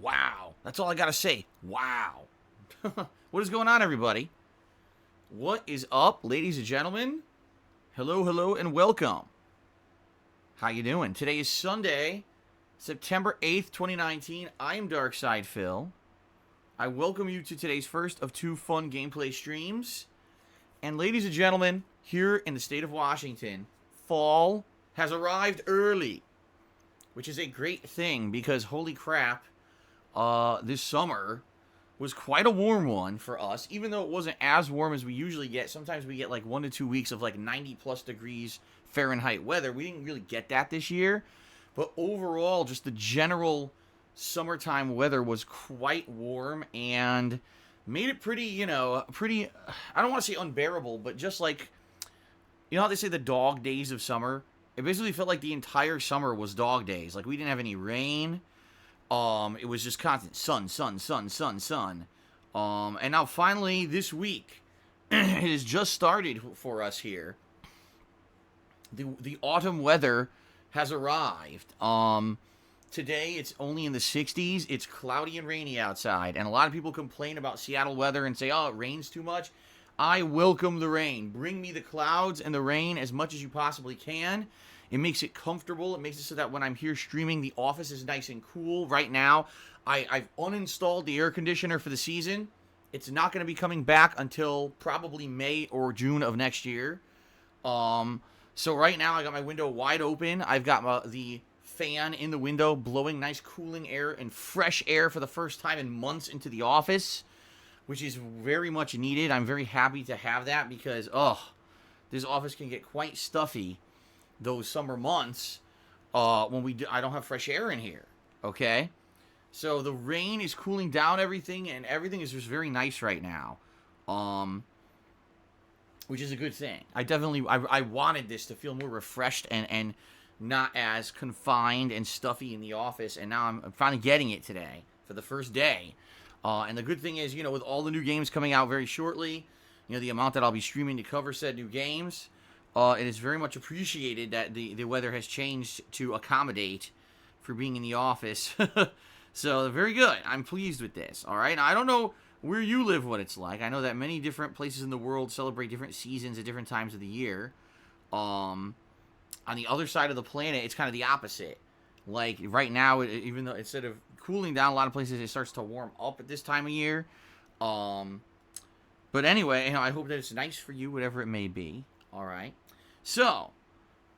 Wow. That's all I gotta say. Wow. What is going on, everybody? What is up, ladies and gentlemen? Hello, hello, and welcome. How you doing? Today is Sunday, September 8th, 2019. I am Darkside Phil. I welcome you to today's first of two fun gameplay streams. And ladies and gentlemen, here in the state of Washington, fall has arrived early, which is a great thing because holy crap, this summer was quite a warm one for us, even though it wasn't as warm as we usually get. Sometimes we get like 1 to 2 weeks of like 90 plus degrees Fahrenheit weather. We didn't really get that this year, but overall, just the general summertime weather was quite warm and made it pretty, I don't want to say unbearable, but just like, you know how they say the dog days of summer? It basically felt like the entire summer was dog days. Like we didn't have any rain. It was just constant sun. And now finally this week, it has just started for us here. The autumn weather has arrived. Today it's only in the 60s. It's cloudy and rainy outside, and a lot of people complain about Seattle weather and say, "Oh, it rains too much." I welcome the rain. Bring me the clouds and the rain as much as you possibly can. It makes it comfortable. It makes it so that when I'm here streaming, the office is nice and cool. Right now, I've uninstalled the air conditioner for the season. It's not going to be coming back until probably May or June of next year. So right now, I got my window wide open. I've got the fan in the window blowing nice cooling air and fresh air for the first time in months into the office, which is very much needed. I'm very happy to have that because, this office can get quite stuffy those summer months when I don't have fresh air in here, okay? So the rain is cooling down everything, and everything is just very nice right now, which is a good thing. I wanted this to feel more refreshed and not as confined and stuffy in the office, and now I'm finally getting it today for the first day. And the good thing is, with all the new games coming out very shortly, the amount that I'll be streaming to cover said new games, it is very much appreciated that the weather has changed to accommodate for being in the office. So, very good. I'm pleased with this, all right? Now, I don't know where you live, what it's like. I know that many different places in the world celebrate different seasons at different times of the year. On the other side of the planet, it's kind of the opposite. Like, right now, even though instead of cooling down, a lot of places, it starts to warm up at this time of year. But anyway, I hope that it's nice for you, whatever it may be. All right. So,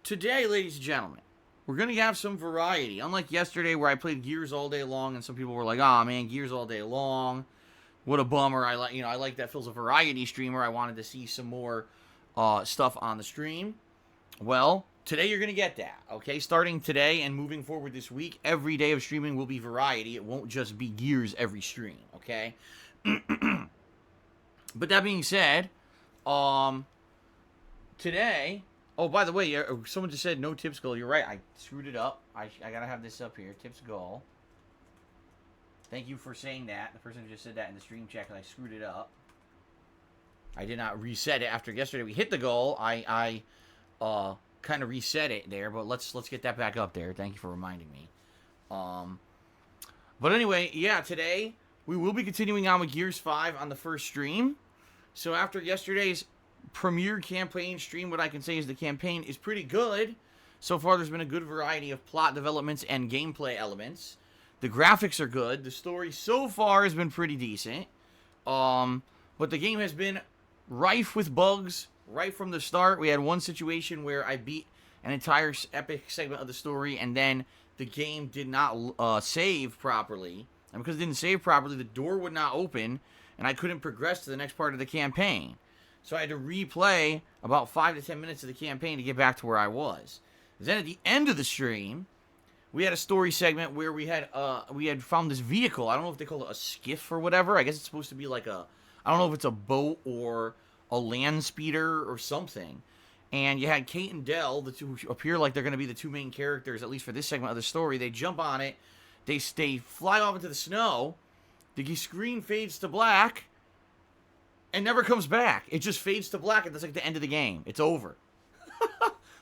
today, ladies and gentlemen, we're going to have some variety. Unlike yesterday where I played Gears all day long and some people were like, "Oh man, Gears all day long. What a bummer." I like that Phil's a variety streamer. I wanted to see some more stuff on the stream. Well, today you're going to get that, okay? Starting today and moving forward this week, every day of streaming will be variety. It won't just be Gears every stream, okay? But that being said, today... Oh, by the way, someone just said no tips goal. You're right. I screwed it up. I got to have this up here. Tips goal. Thank you for saying that. The person who just said that in the stream chat, because I screwed it up. I did not reset it after yesterday. We hit the goal. I kind of reset it there, but let's get that back up there. Thank you for reminding me. But anyway, yeah, today we will be continuing on with Gears 5 on the first stream. So after yesterday's premiere campaign stream, what I can say is the campaign is pretty good. So far, there's been a good variety of plot developments and gameplay elements. The graphics are good. The story so far has been pretty decent. But the game has been rife with bugs right from the start. We had one situation where I beat an entire epic segment of the story, and then the game did not save properly. And because it didn't save properly, the door would not open, and I couldn't progress to the next part of the campaign. So I had to replay about 5 to 10 minutes of the campaign to get back to where I was. Then at the end of the stream, we had a story segment where we had found this vehicle. I don't know if they call it a skiff or whatever. I guess it's supposed to be like I don't know if it's a boat or a land speeder or something. And you had Kate and Dell, the two who appear like they're going to be the two main characters, at least for this segment of the story. They jump on it. They fly off into the snow. The screen fades to black and never comes back. It just fades to black, and that's like the end of the game. It's over.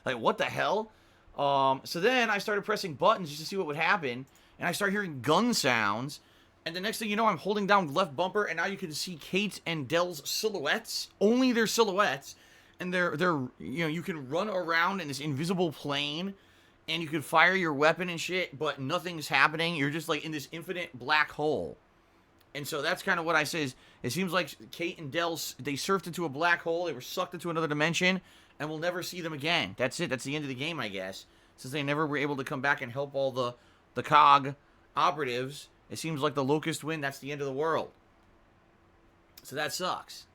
Like, what the hell? So then I started pressing buttons just to see what would happen, and I started hearing gun sounds, And the next thing you know, I'm holding down left bumper, and now you can see Kate and Dell's silhouettes. Only their silhouettes. And they're you can run around in this invisible plane, and you can fire your weapon and shit, but nothing's happening. You're just like in this infinite black hole. And so that's kind of what I say is, it seems like Kate and Dell, they surfed into a black hole, they were sucked into another dimension, and we'll never see them again. That's it. That's the end of the game, I guess. Since they never were able to come back and help all the COG operatives, it seems like the Locust win, that's the end of the world. So that sucks.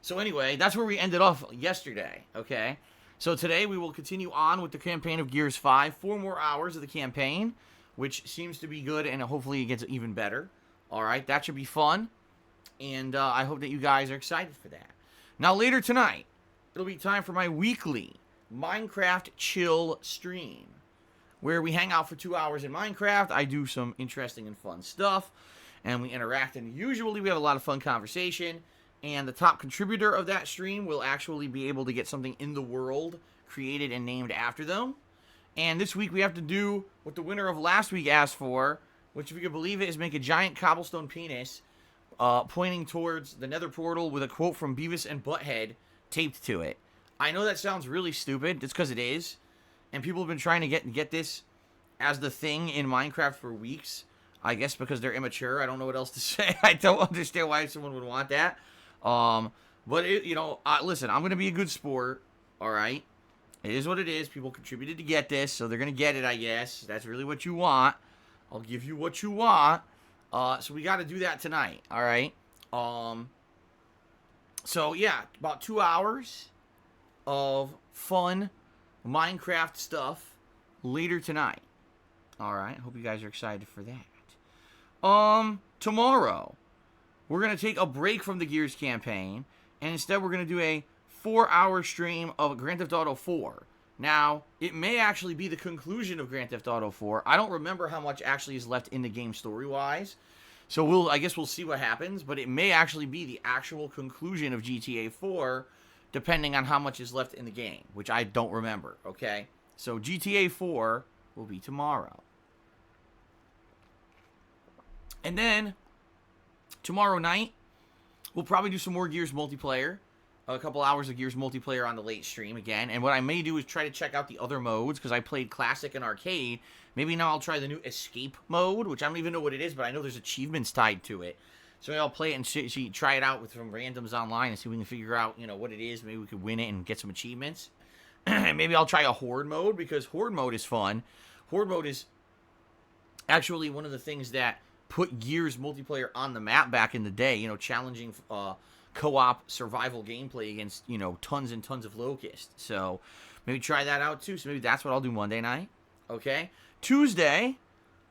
So anyway, that's where we ended off yesterday, okay? So today we will continue on with the campaign of Gears 5. 4 more hours of the campaign, which seems to be good, and hopefully it gets even better. All right, that should be fun, and I hope that you guys are excited for that. Now, later tonight, it'll be time for my weekly Minecraft chill stream, where we hang out for 2 hours in Minecraft. I do some interesting and fun stuff, and we interact, and usually we have a lot of fun conversation, and the top contributor of that stream will actually be able to get something in the world created and named after them. And this week we have to do what the winner of last week asked for, which, if you can believe it, is make a giant cobblestone penis pointing towards the nether portal with a quote from Beavis and Butthead taped to it. I know that sounds really stupid. It's because it is. And people have been trying to get this as the thing in Minecraft for weeks. I guess because they're immature. I don't know what else to say. I don't understand why someone would want that. But, listen, I'm going to be a good sport. All right? It is what it is. People contributed to get this, so they're going to get it, I guess. That's really what you want. I'll give you what you want. So we got to do that tonight. All right? So, yeah, about 2 hours of fun Minecraft stuff later tonight. All right? Hope you guys are excited for that. Tomorrow, we're going to take a break from the Gears campaign, and instead we're going to do a 4-hour stream of Grand Theft Auto 4. Now, it may actually be the conclusion of Grand Theft Auto 4. I don't remember how much actually is left in the game story-wise. So I guess we'll see what happens, but it may actually be the actual conclusion of GTA 4, depending on how much is left in the game, which I don't remember, okay? So GTA 4 will be tomorrow. And then, tomorrow night, we'll probably do some more Gears multiplayer. A couple hours of Gears multiplayer on the late stream again. And what I may do is try to check out the other modes, because I played Classic and Arcade. Maybe now I'll try the new Escape mode, which I don't even know what it is, but I know there's achievements tied to it. So maybe I'll play it and try it out with some randoms online and see if we can figure out, what it is. Maybe we could win it and get some achievements. Maybe I'll try a Horde mode, because Horde mode is fun. Horde mode is actually one of the things that put Gears multiplayer on the map back in the day, challenging co-op survival gameplay against, tons and tons of locusts. So maybe try that out too. So maybe that's what I'll do Monday night. Okay. Tuesday,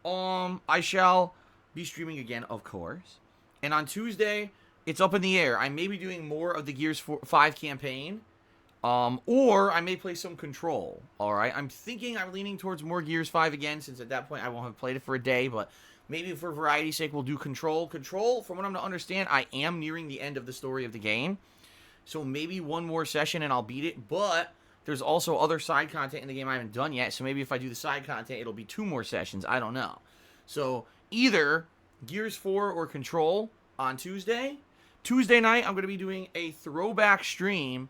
I shall be streaming again, of course. And on Tuesday, it's up in the air. I may be doing more of the Gears 5 campaign, or I may play some Control. All right. I'm leaning towards more Gears 5 again, since at that point I won't have played it for a day, but maybe for variety's sake, we'll do Control. Control, from what I'm to understand, I am nearing the end of the story of the game. So maybe one more session and I'll beat it. But there's also other side content in the game I haven't done yet. So maybe if I do the side content, it'll be 2 more sessions. I don't know. So either Gears 4 or Control on Tuesday. Tuesday night, I'm going to be doing a throwback stream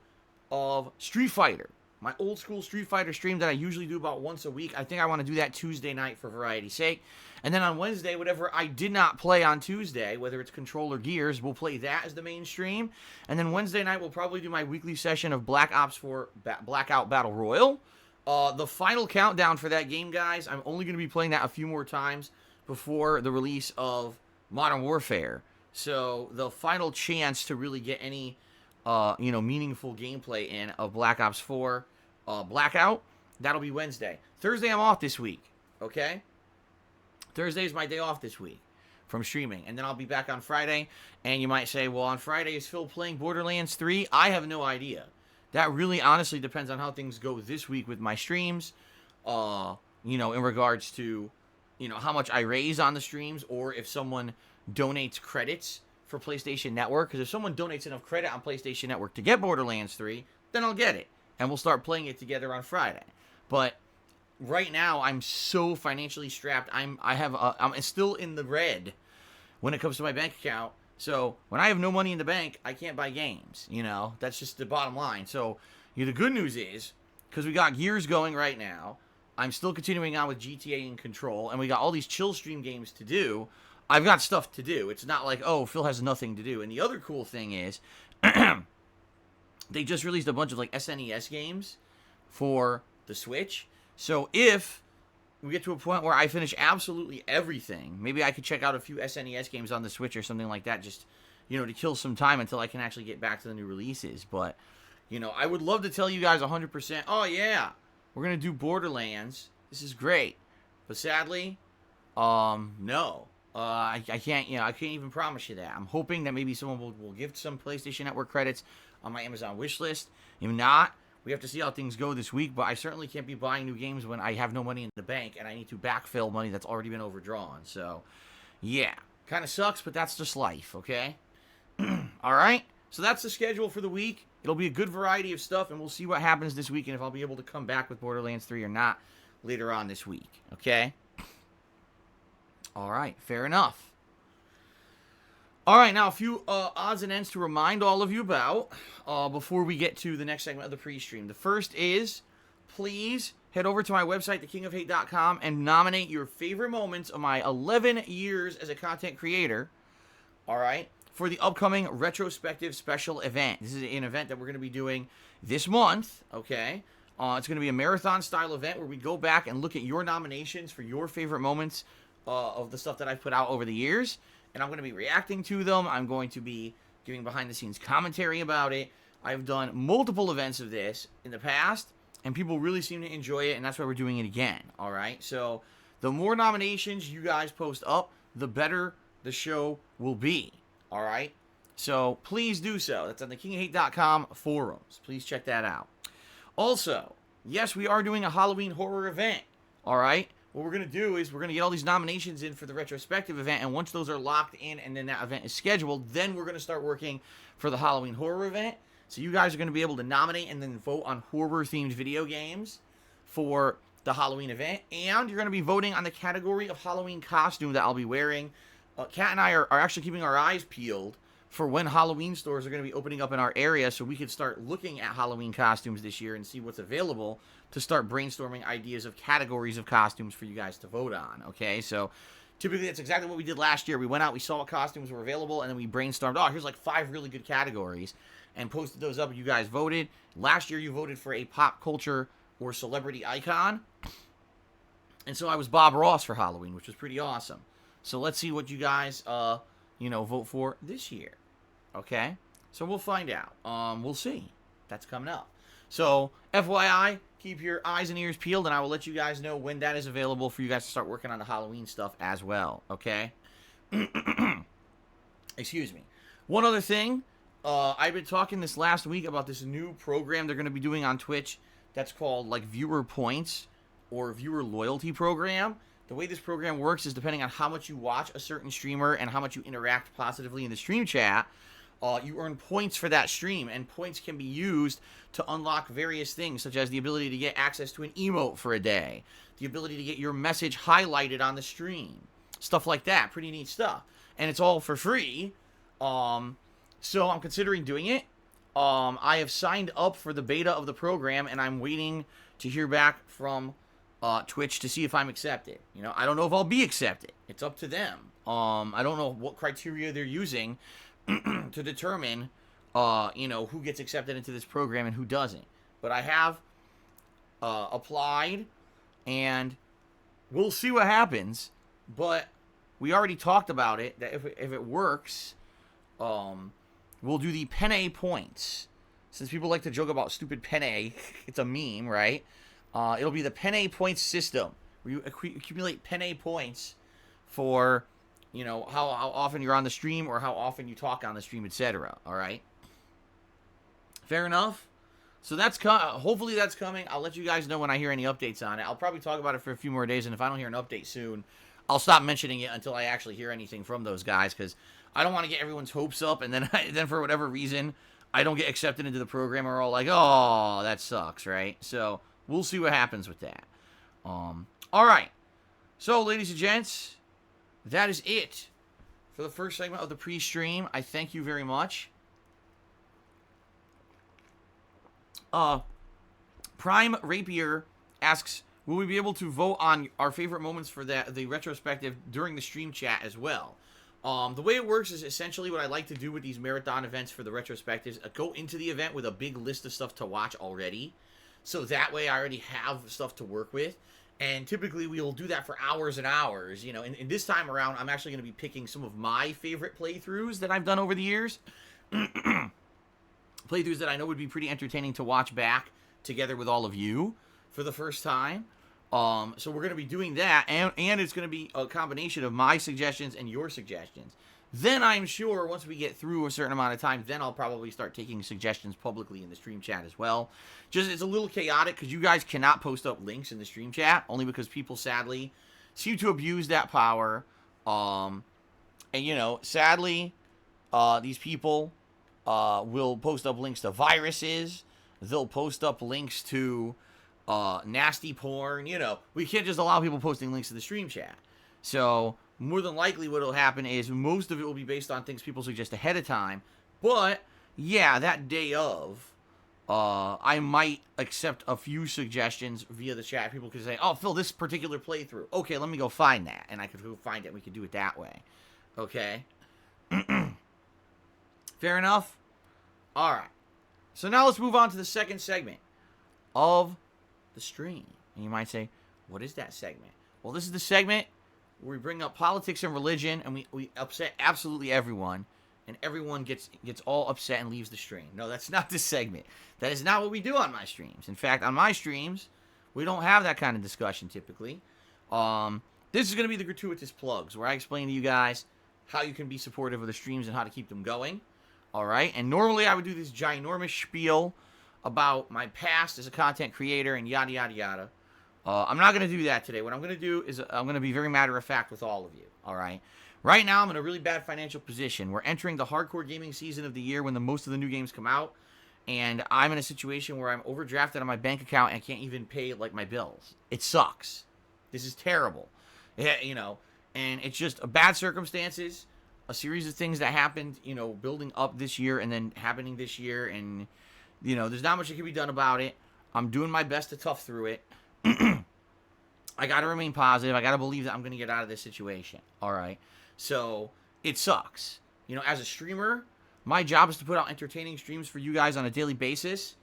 of Street Fighter. My old school Street Fighter stream that I usually do about once a week. I think I want to do that Tuesday night for variety's sake. And then on Wednesday, whatever I did not play on Tuesday, whether it's Control or Gears, we'll play that as the main stream. And then Wednesday night, we'll probably do my weekly session of Black Ops 4 Blackout Battle Royal. The final countdown for that game, guys, I'm only going to be playing that a few more times before the release of Modern Warfare. So the final chance to really get any meaningful gameplay in of Black Ops 4 Blackout, that'll be Wednesday. Thursday, I'm off this week, okay? Thursday is my day off this week from streaming, and then I'll be back on Friday, and you might say, well, on Friday, is Phil playing Borderlands 3? I have no idea. That really honestly depends on how things go this week with my streams, in regards to, how much I raise on the streams, or if someone donates credits for PlayStation Network, because if someone donates enough credit on PlayStation Network to get Borderlands 3, then I'll get it, and we'll start playing it together on Friday. But right now, I'm so financially strapped. I'm still in the red when it comes to my bank account. So when I have no money in the bank, I can't buy games. That's just the bottom line. So the good news is, because we got Gears going right now, I'm still continuing on with GTA and Control, and we got all these chill stream games to do. I've got stuff to do. It's not like, oh, Phil has nothing to do. And the other cool thing is, they just released a bunch of like SNES games for the Switch. So if we get to a point where I finish absolutely everything, maybe I could check out a few SNES games on the Switch or something like that, just, to kill some time until I can actually get back to the new releases. But, I would love to tell you guys 100%, oh yeah, we're going to do Borderlands. This is great. But sadly, no. I can't, I can't even promise you that. I'm hoping that maybe someone will give some PlayStation Network credits on my Amazon wish list. If not, we have to see how things go this week, but I certainly can't be buying new games when I have no money in the bank and I need to backfill money that's already been overdrawn. So, yeah, kind of sucks, but that's just life, okay? All right, so that's the schedule for the week. It'll be a good variety of stuff, and we'll see what happens this week and if I'll be able to come back with Borderlands 3 or not later on this week, okay? All right, fair enough. All right, now a few odds and ends to remind all of you about before we get to the next segment of the pre-stream. The first is, please head over to my website, thekingofhate.com, and nominate your favorite moments of my 11 years as a content creator, all right, for the upcoming retrospective special event. This is an event that we're going to be doing this month, okay? It's going to be a marathon-style event where we go back and look at your nominations for your favorite moments of the stuff that I've put out over the years. And I'm going to be reacting to them. I'm going to be giving behind-the-scenes commentary about it. I've done multiple events of this in the past, and people really seem to enjoy it, and that's why we're doing it again, all right? So the more nominations you guys post up, the better the show will be, all right? So please do so. That's on the thekingofhate.com forums. Please check that out. Also, yes, we are doing a Halloween horror event, all right? What we're going to do is we're going to get all these nominations in for the retrospective event, and once those are locked in and then that event is scheduled, then we're going to start working for the Halloween horror event. So you guys are going to be able to nominate and then vote on horror-themed video games for the Halloween event, and you're going to be voting on the category of Halloween costume that I'll be wearing. Kat and I are actually keeping our eyes peeled for when Halloween stores are going to be opening up in our area so we can start looking at Halloween costumes this year and see what's available to start brainstorming ideas of categories of costumes for you guys to vote on, okay? So typically that's exactly what we did last year. We went out, we saw what costumes were available, and then we brainstormed, oh, here's like 5 really good categories, and posted those up, and you guys voted. Last year you voted for a pop culture or celebrity icon, and so I was Bob Ross for Halloween, which was pretty awesome. So let's see what you guys, vote for this year, okay? So we'll find out. We'll see. That's coming up. So, FYI, keep your eyes and ears peeled, and I will let you guys know when that is available for you guys to start working on the Halloween stuff as well, okay? Excuse me. One other thing, I've been talking this last week about this new program they're going to be doing on Twitch that's called, like, Viewer Points or Viewer Loyalty Program. The way this program works is depending on how much you watch a certain streamer and how much you interact positively in the stream chat, you earn points for that stream, and points can be used to unlock various things, such as the ability to get access to an emote for a day, the ability to get your message highlighted on the stream, stuff like that. Pretty neat stuff. And it's all for free, so I'm considering doing it. I have signed up for the beta of the program, and I'm waiting to hear back from Twitch to see if I'm accepted. I don't know if I'll be accepted. It's up to them. I don't know what criteria they're using to determine, who gets accepted into this program and who doesn't. But I have applied, and we'll see what happens. But we already talked about it, that if it works, we'll do the penne points. Since people like to joke about stupid penne, it's a meme, right? It'll be the penne points system, where you accumulate penne points for how often you're on the stream or how often you talk on the stream, etc. All right? Fair enough? So that's hopefully that's coming. I'll let you guys know when I hear any updates on it. I'll probably talk about it for a few more days, and if I don't hear an update soon, I'll stop mentioning it until I actually hear anything from those guys, because I don't want to get everyone's hopes up, and then for whatever reason, I don't get accepted into the program, and we're all like, oh, that sucks, right? So we'll see what happens with that. All right. So, ladies and gents, that is it for the first segment of the pre-stream. I thank you very much. Prime Rapier asks, will we be able to vote on our favorite moments for the retrospective during the stream chat as well? The way it works is essentially what I like to do with these marathon events for the retrospectives. Go into the event with a big list of stuff to watch already. So that way I already have stuff to work with. And typically we'll do that for hours and hours, you know. And this time around, I'm actually going to be picking some of my favorite playthroughs that I've done over the years. Playthroughs that I know would be pretty entertaining to watch back together with all of you for the first time. So we're going to be doing that, and it's going to be a combination of my suggestions and your suggestions. Then I'm sure once we get through a certain amount of time, then I'll probably start taking suggestions publicly in the stream chat as well. Just, it's a little chaotic because you guys cannot post up links in the stream chat, only because people sadly seem to abuse that power. And you know, sadly, these people will post up links to viruses. They'll post up links to nasty porn. You know, we can't just allow people posting links to the stream chat. So more than likely what will happen is most of it will be based on things people suggest ahead of time. But yeah, that day of, I might accept a few suggestions via the chat. People could say, oh, Phil, this particular playthrough. Okay, let me go find that. And I could go find it. We could do it that way. Okay. Fair enough? All right. So now let's move on to the second segment of the stream. And you might say, what is that segment? Well, this is the segment where we bring up politics and religion, and we upset absolutely everyone, and everyone gets all upset and leaves the stream. No, that's not this segment. That is not what we do on my streams. In fact, on my streams, we don't have that kind of discussion typically. This is going to be the gratuitous plugs, where I explain to you guys how you can be supportive of the streams and how to keep them going. All right, and normally I would do this ginormous spiel about my past as a content creator and yada, yada, yada. I'm not going to do that today. What I'm going to do is I'm going to be very matter-of-fact with all of you, all right? Right now, I'm in a really bad financial position. We're entering the hardcore gaming season of the year when most of the new games come out, and I'm in a situation where I'm overdrafted on my bank account and I can't even pay, like, my bills. It sucks. This is terrible. Yeah, you know, and it's just bad circumstances, a series of things that happened, you know, building up this year and then happening this year, and, you know, there's not much that can be done about it. I'm doing my best to tough through it. I got to remain positive. I got to believe that I'm going to get out of this situation. All right. So it sucks. You know, as a streamer, my job is to put out entertaining streams for you guys on a daily basis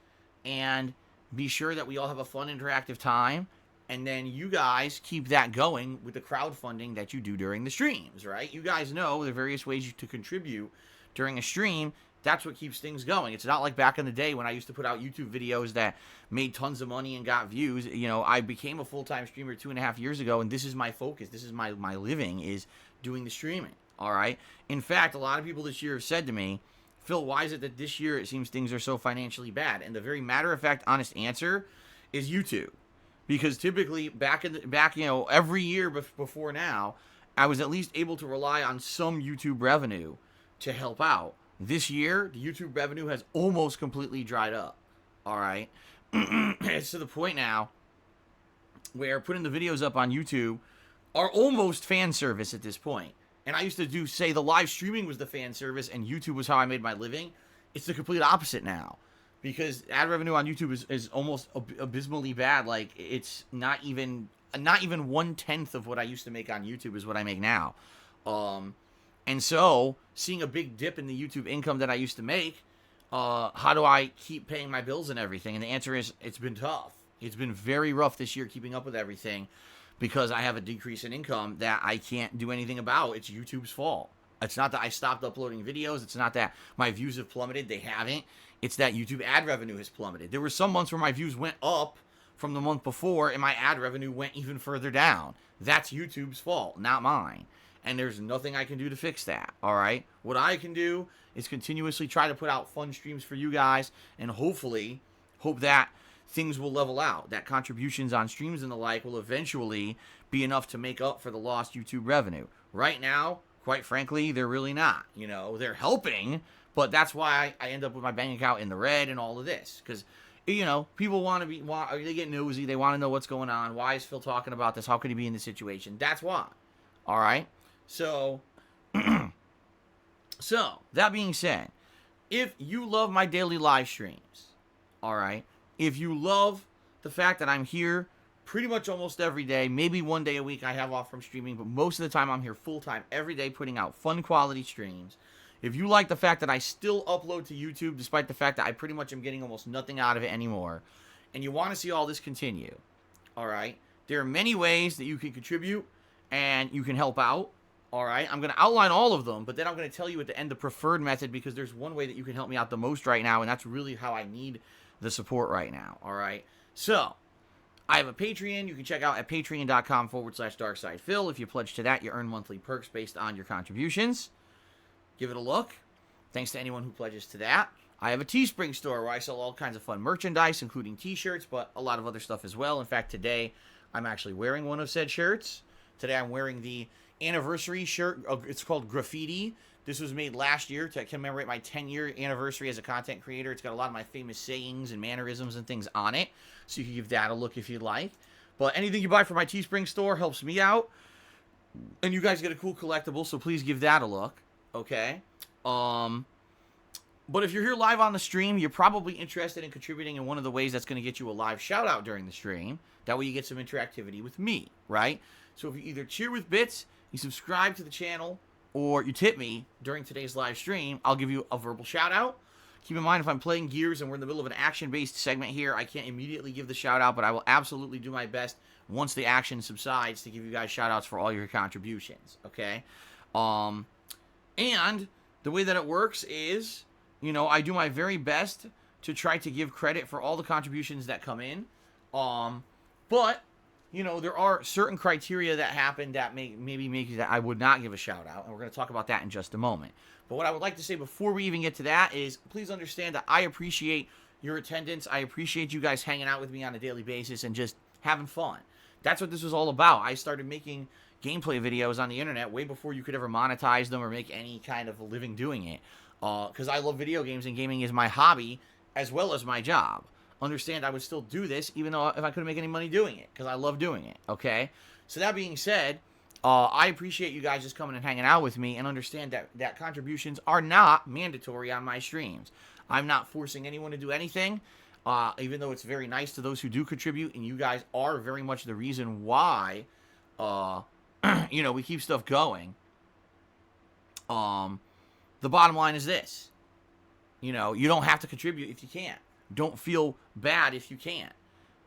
and be sure that we all have a fun, interactive time. And then you guys keep that going with the crowdfunding that you do during the streams, right? You guys know the various ways to contribute during a stream. That's what keeps things going. It's not like back in the day when I used to put out YouTube videos that made tons of money and got views. You know, I became a full-time streamer 2.5 years ago, and this is my focus. This is my living, is doing the streaming, all right? In fact, a lot of people this year have said to me, Phil, why is it that this year it seems things are so financially bad? And the very matter-of-fact, honest answer is YouTube. Because typically, back you know, every year before now, I was at least able to rely on some YouTube revenue to help out. This year, the YouTube revenue has almost completely dried up. All right. It's to the point now where putting the videos up on YouTube are almost fan service at this point. And I used to say the live streaming was the fan service and YouTube was how I made my living. It's the complete opposite now. Because ad revenue on YouTube is almost abysmally bad. Like, it's not even 1/10 of what I used to make on YouTube is what I make now. And so, seeing a big dip in the YouTube income that I used to make, how do I keep paying my bills and everything? And the answer is, it's been tough. It's been very rough this year keeping up with everything because I have a decrease in income that I can't do anything about. It's YouTube's fault. It's not that I stopped uploading videos. It's not that my views have plummeted. They haven't. It's that YouTube ad revenue has plummeted. There were some months where my views went up from the month before and my ad revenue went even further down. That's YouTube's fault, not mine. And there's nothing I can do to fix that, all right? What I can do is continuously try to put out fun streams for you guys and hopefully hope that things will level out, that contributions on streams and the like will eventually be enough to make up for the lost YouTube revenue. Right now, quite frankly, they're really not. You know, they're helping, but that's why I end up with my bank account in the red and all of this. Because, you know, people they get nosy. They want to know what's going on. Why is Phil talking about this? How could he be in this situation? That's why. All right? So, So, that being said, if you love my daily live streams, all right, if you love the fact that I'm here pretty much almost every day, maybe one day a week I have off from streaming, but most of the time I'm here full time every day putting out fun quality streams. If you like the fact that I still upload to YouTube despite the fact that I pretty much am getting almost nothing out of it anymore, and you want to see all this continue, all right, there are many ways that you can contribute and you can help out. All right, I'm going to outline all of them, but then I'm going to tell you at the end the preferred method, because there's one way that you can help me out the most right now, and that's really how I need the support right now. All right, so I have a Patreon you can check out at patreon.com/darksidephil. If you pledge to that, you earn monthly perks based on your contributions. Give it a look. Thanks to anyone who pledges to that. I have a Teespring store where I sell all kinds of fun merchandise, including t-shirts, but a lot of other stuff as well. In fact, today I'm actually wearing one of said shirts. Today I'm wearing the anniversary shirt. It's called Graffiti. This was made last year to commemorate my 10-year anniversary as a content creator. It's got a lot of my famous sayings and mannerisms and things on it, so you can give that a look if you'd like. But anything you buy from my Teespring store helps me out, and you guys get a cool collectible, so please give that a look, okay? But if you're here live on the stream, you're probably interested in contributing in one of the ways that's going to get you a live shout-out during the stream. That way you get some interactivity with me, right? So if you either cheer with bits, you subscribe to the channel, or you tip me during today's live stream, I'll give you a verbal shout-out. Keep in mind, if I'm playing Gears and we're in the middle of an action-based segment here, I can't immediately give the shout-out, but I will absolutely do my best once the action subsides to give you guys shout-outs for all your contributions, okay? And the way that it works is, you know, I do my very best to try to give credit for all the contributions that come in. But, you know, there are certain criteria that happen that maybe make that I would not give a shout out. And we're going to talk about that in just a moment. But what I would like to say before we even get to that is, please understand that I appreciate your attendance. I appreciate you guys hanging out with me on a daily basis and just having fun. That's what this was all about. I started making gameplay videos on the internet way before you could ever monetize them or make any kind of a living doing it. Because I love video games and gaming is my hobby as well as my job. Understand, I would still do this even though if I couldn't make any money doing it, because I love doing it, okay? So that being said, I appreciate you guys just coming and hanging out with me, and understand that contributions are not mandatory on my streams. I'm not forcing anyone to do anything, even though it's very nice to those who do contribute, and you guys are very much the reason why, you know, we keep stuff going. The bottom line is this. You know, you don't have to contribute if you can't. Don't feel bad if you can't.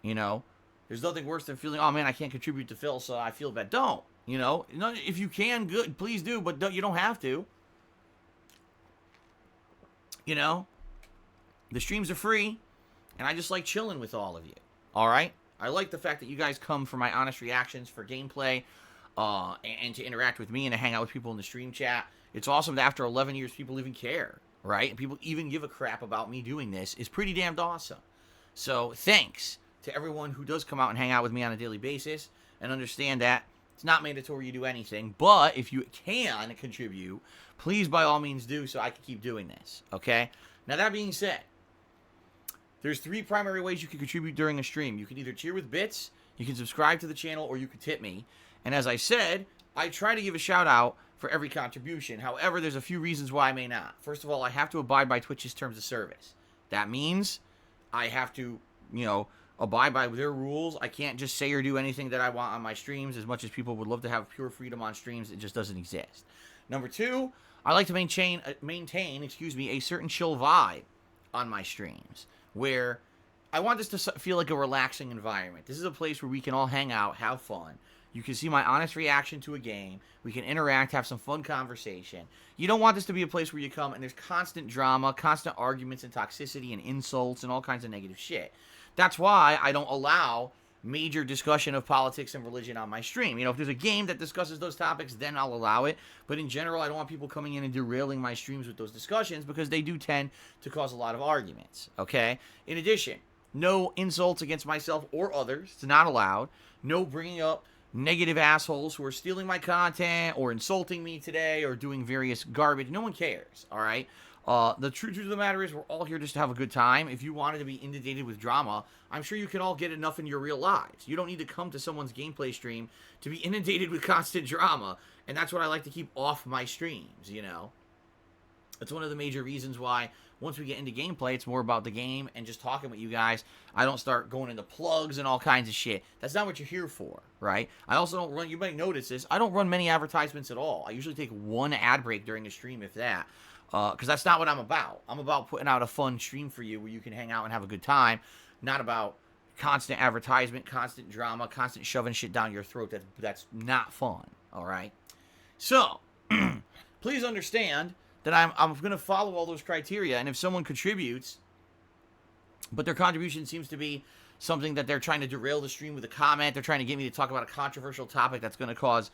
You know, there's nothing worse than feeling, oh man, I can't contribute to Phil, so I feel bad. Don't. You know, if you can, good, please do, but you don't have to. You know, the streams are free, and I just like chilling with all of you. All right? I like the fact that you guys come for my honest reactions, for gameplay, and to interact with me and to hang out with people in the stream chat. It's awesome that after 11 years, people even care, right? And people even give a crap about me doing this. It's pretty damned awesome. So thanks to everyone who does come out and hang out with me on a daily basis, and understand that it's not mandatory you do anything, but if you can contribute, please by all means do, so I can keep doing this, okay? Now that being said, there's 3 primary ways you can contribute during a stream. You can either cheer with bits, you can subscribe to the channel, or you can tip me. And as I said, I try to give a shout out for every contribution. However, there's a few reasons why I may not. First of all, I have to abide by Twitch's terms of service. That means I have to, you know, abide by their rules. I can't just say or do anything that I want on my streams. As much as people would love to have pure freedom on streams, it just doesn't exist. Number 2, I like to maintain a certain chill vibe on my streams, where I want this to feel like a relaxing environment. This is a place where we can all hang out, have fun. You can see my honest reaction to a game. We can interact, have some fun conversation. You don't want this to be a place where you come and there's constant drama, constant arguments and toxicity and insults and all kinds of negative shit. That's why I don't allow major discussion of politics and religion on my stream. You know, if there's a game that discusses those topics, then I'll allow it. But in general, I don't want people coming in and derailing my streams with those discussions, because they do tend to cause a lot of arguments, okay? In addition, no insults against myself or others. It's not allowed. No bringing up negative assholes who are stealing my content or insulting me today or doing various garbage. No one cares, all right? The truth of the matter is, we're all here just to have a good time. If you wanted to be inundated with drama, I'm sure you can all get enough in your real lives. You don't need to come to someone's gameplay stream to be inundated with constant drama, and that's what I like to keep off my streams, you know? It's one of the major reasons why once we get into gameplay, it's more about the game and just talking with you guys. I don't start going into plugs and all kinds of shit. That's not what you're here for, right? I also don't run, you might notice this, I don't run many advertisements at all. I usually take one ad break during a stream, if that, because that's not what I'm about. I'm about putting out a fun stream for you where you can hang out and have a good time, not about constant advertisement, constant drama, constant shoving shit down your throat. That's not fun, all right? So, please understand that I'm going to follow all those criteria, and if someone contributes, but their contribution seems to be something that they're trying to derail the stream with a comment, they're trying to get me to talk about a controversial topic that's going to cause,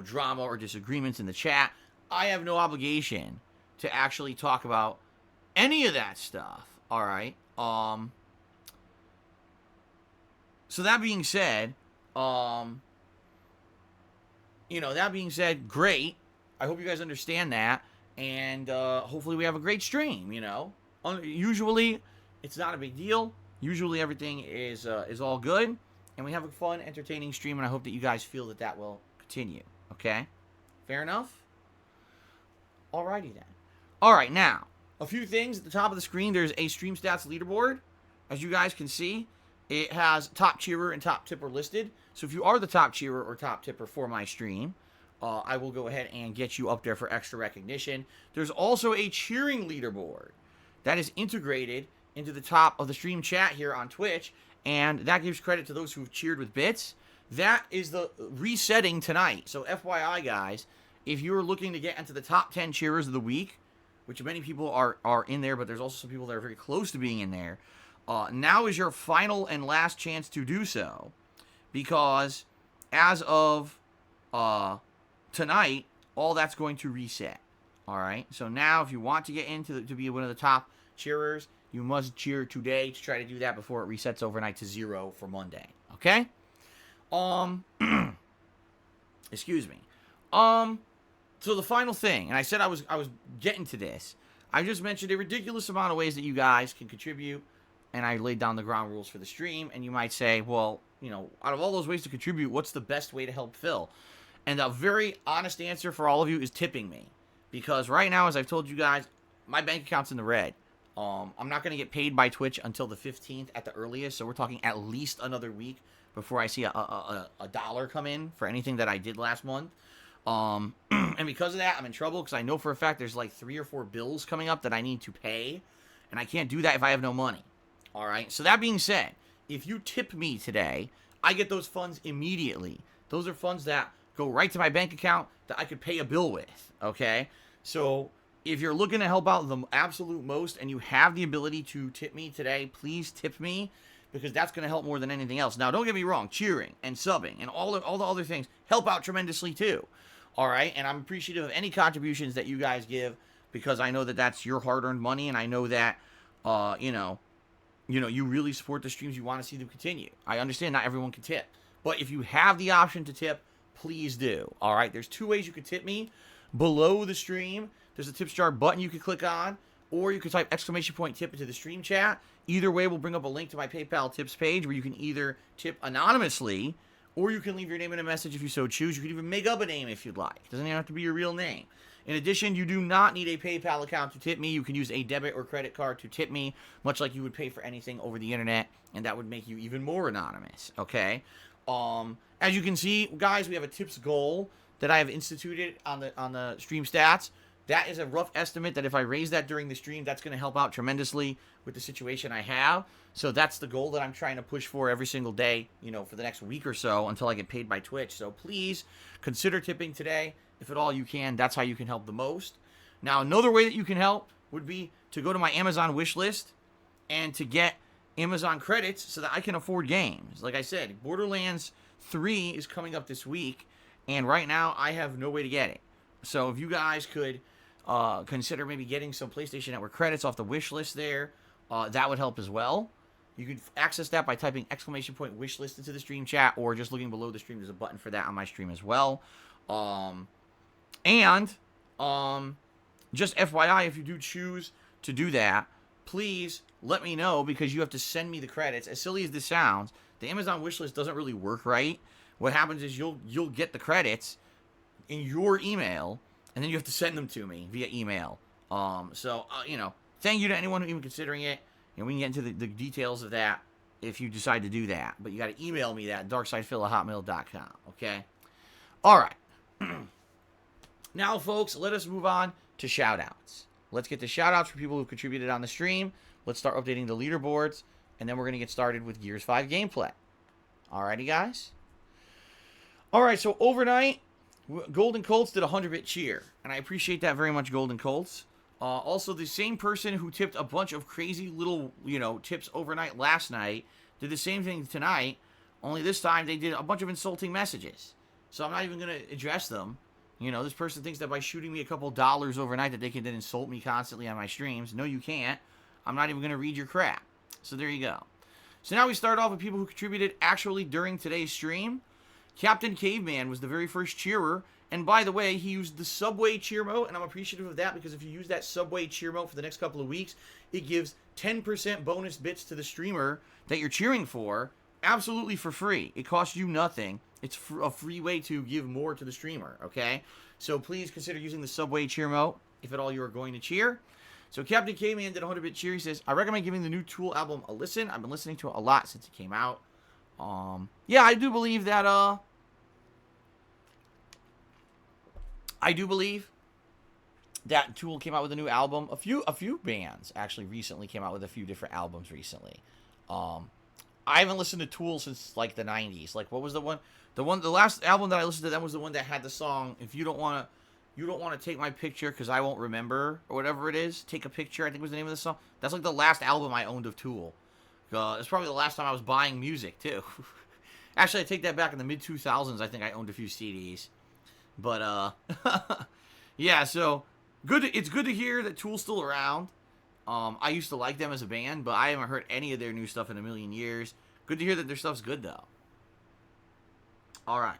drama or disagreements in the chat, I have no obligation to actually talk about any of that stuff, all right? So that being said, great. I hope you guys understand that. And hopefully we have a great stream, Usually, it's not a big deal. Usually everything is all good. And we have a fun, entertaining stream. And I hope that you guys feel that will continue. Okay? Fair enough? Alrighty then. Alright, now, a few things. At the top of the screen, there's a Stream Stats leaderboard. As you guys can see, it has top cheerer and top tipper listed. So if you are the top cheerer or top tipper for my stream, I will go ahead and get you up there for extra recognition. There's also a cheering leaderboard that is integrated into the top of the stream chat here on Twitch, and that gives credit to those who've cheered with bits. That is the resetting tonight. So FYI, guys, if you're looking to get into the top 10 cheerers of the week, which many people are in there, but there's also some people that are very close to being in there, now is your final and last chance to do so, because as of tonight, all that's going to reset. All right. So now, if you want to get into to be one of the top cheerers, you must cheer today to try to do that before it resets overnight to 0 for Monday. Okay. Excuse me. So the final thing, and I said I was getting to this. I just mentioned a ridiculous amount of ways that you guys can contribute, and I laid down the ground rules for the stream. And you might say, well, out of all those ways to contribute, what's the best way to help Phil? And a very honest answer for all of you is tipping me. Because right now, as I've told you guys, my bank account's in the red. I'm not going to get paid by Twitch until the 15th at the earliest. So we're talking at least another week before I see a dollar come in for anything that I did last month. And because of that, I'm in trouble because I know for a fact there's like 3 or 4 bills coming up that I need to pay. And I can't do that if I have no money. All right. So that being said, if you tip me today, I get those funds immediately. Those are funds that go right to my bank account that I could pay a bill with, okay? So if you're looking to help out the absolute most and you have the ability to tip me today, please tip me, because that's going to help more than anything else. Now, don't get me wrong, cheering and subbing and all the other things help out tremendously too, all right? And I'm appreciative of any contributions that you guys give, because I know that that's your hard-earned money, and I know that, you really support the streams. You want to see them continue. I understand not everyone can tip, but if you have the option to tip, please do. All right, there's 2 ways you can tip me. Below the stream, there's a tips jar button you can click on, or you can type !tip into the stream chat. Either way will bring up a link to my PayPal tips page where you can either tip anonymously, or you can leave your name in a message if you so choose. You can even make up a name if you'd like. It doesn't even have to be your real name. In addition, you do not need a PayPal account to tip me. You can use a debit or credit card to tip me, much like you would pay for anything over the internet, and that would make you even more anonymous, okay? As you can see, guys, we have a tips goal that I have instituted on the stream stats. That is a rough estimate that if I raise that during the stream, that's going to help out tremendously with the situation I have. So that's the goal that I'm trying to push for every single day, for the next week or so until I get paid by Twitch. So please consider tipping today. If at all you can, that's how you can help the most. Now, another way that you can help would be to go to my Amazon wish list and to get Amazon credits so that I can afford games. Like I said, Borderlands 3 is coming up this week, and right now I have no way to get it. So if you guys could consider maybe getting some PlayStation Network credits off the wish list there, that would help as well. You can access that by typing !wish list into the stream chat, or just looking below the stream. There's a button for that on my stream as well. Just FYI, if you do choose to do that, please let me know, because you have to send me the credits. As silly as this sounds, the Amazon wishlist doesn't really work right. What happens is you'll get the credits in your email, and then you have to send them to me via email. You know, thank you to anyone who even considering it. And we can get into the details of that if you decide to do that. But you got to email me that, darksidephil@hotmail.com, okay? All right. Now, folks, let us move on to shoutouts. Let's get the shoutouts for people who contributed on the stream. Let's start updating the leaderboards, and then we're going to get started with Gears 5 gameplay. Alrighty, guys? Alright, so overnight, Golden Colts did a 100-bit cheer, and I appreciate that very much, Golden Colts. Also, the same person who tipped a bunch of crazy little, you know, tips overnight last night did the same thing tonight, only this time they did a bunch of insulting messages. So I'm not even going to address them. You know, this person thinks that by shooting me a couple dollars overnight that they can then insult me constantly on my streams. No, you can't. I'm not even going to read your crap. So there you go. So now we start off with people who contributed actually during today's stream. Captain Caveman was the very first cheerer. And by the way, he used the Subway cheer mode, and I'm appreciative of that because if you use that Subway cheer mode for the next couple of weeks, it gives 10% bonus bits to the streamer that you're cheering for, absolutely for free. It costs you nothing. It's a free way to give more to the streamer, okay? So please consider using the Subway cheer mode if at all you are going to cheer. So Captain Caveman did a 100-bit cheer. He says, I recommend giving the new Tool album a listen. I've been listening to it a lot since it came out. Yeah, I do believe that, Tool came out with a new album. A few bands actually recently came out with a few different albums recently. I haven't listened to Tool since like the 90s. Like, what was the one? The last album that I listened to them was the one that had the song "If You Don't Want to Take My Picture Because I Won't Remember" or whatever it is. Take a Picture, I think was the name of the song. That's like the last album I owned of Tool. It's probably the last time I was buying music too. Actually, I take that back. In the mid 2000s, I think I owned a few CDs. But yeah. So good. It's good to hear that Tool's still around. I used to like them as a band, but I haven't heard any of their new stuff in a million years. Good to hear that their stuff's good, though. Alright.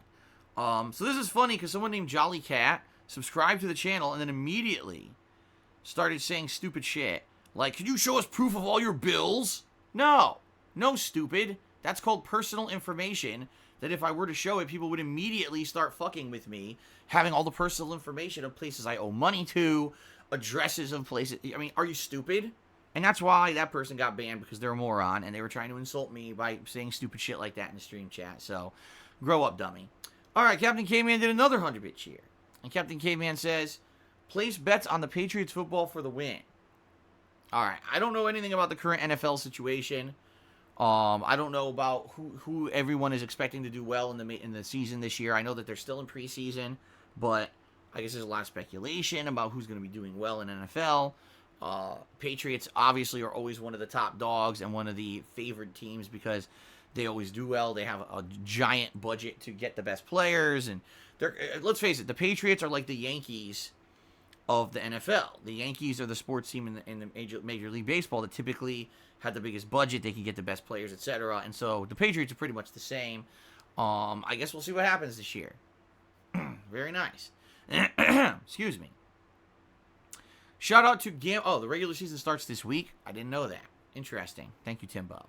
So this is funny, because someone named Jolly Cat subscribed to the channel and then immediately started saying stupid shit. Like, could you show us proof of all your bills? No. No, stupid. That's called personal information that if I were to show it, people would immediately start fucking with me, having all the personal information of places I owe money to, addresses of places. I mean, are you stupid? And that's why that person got banned, because they're a moron and they were trying to insult me by saying stupid shit like that in the stream chat. So, grow up, dummy. Alright, Captain K-Man did another 100-bit cheer. And Captain K-Man says, place bets on the Patriots football for the win. Alright, I don't know anything about the current NFL situation. I don't know about who everyone is expecting to do well in the season this year. I know that they're still in preseason, but I guess there's a lot of speculation about who's going to be doing well in NFL. Patriots obviously are always one of the top dogs and one of the favored teams because they always do well. They have a giant budget to get the best players, and let's face it, the Patriots are like the Yankees of the NFL. The Yankees are the sports team in the Major League Baseball that typically had the biggest budget. They can get the best players, etc. And so the Patriots are pretty much the same. I guess we'll see what happens this year. Very nice. Excuse me. Shout out to the regular season starts this week. I didn't know that. Interesting. Thank you, Timbo.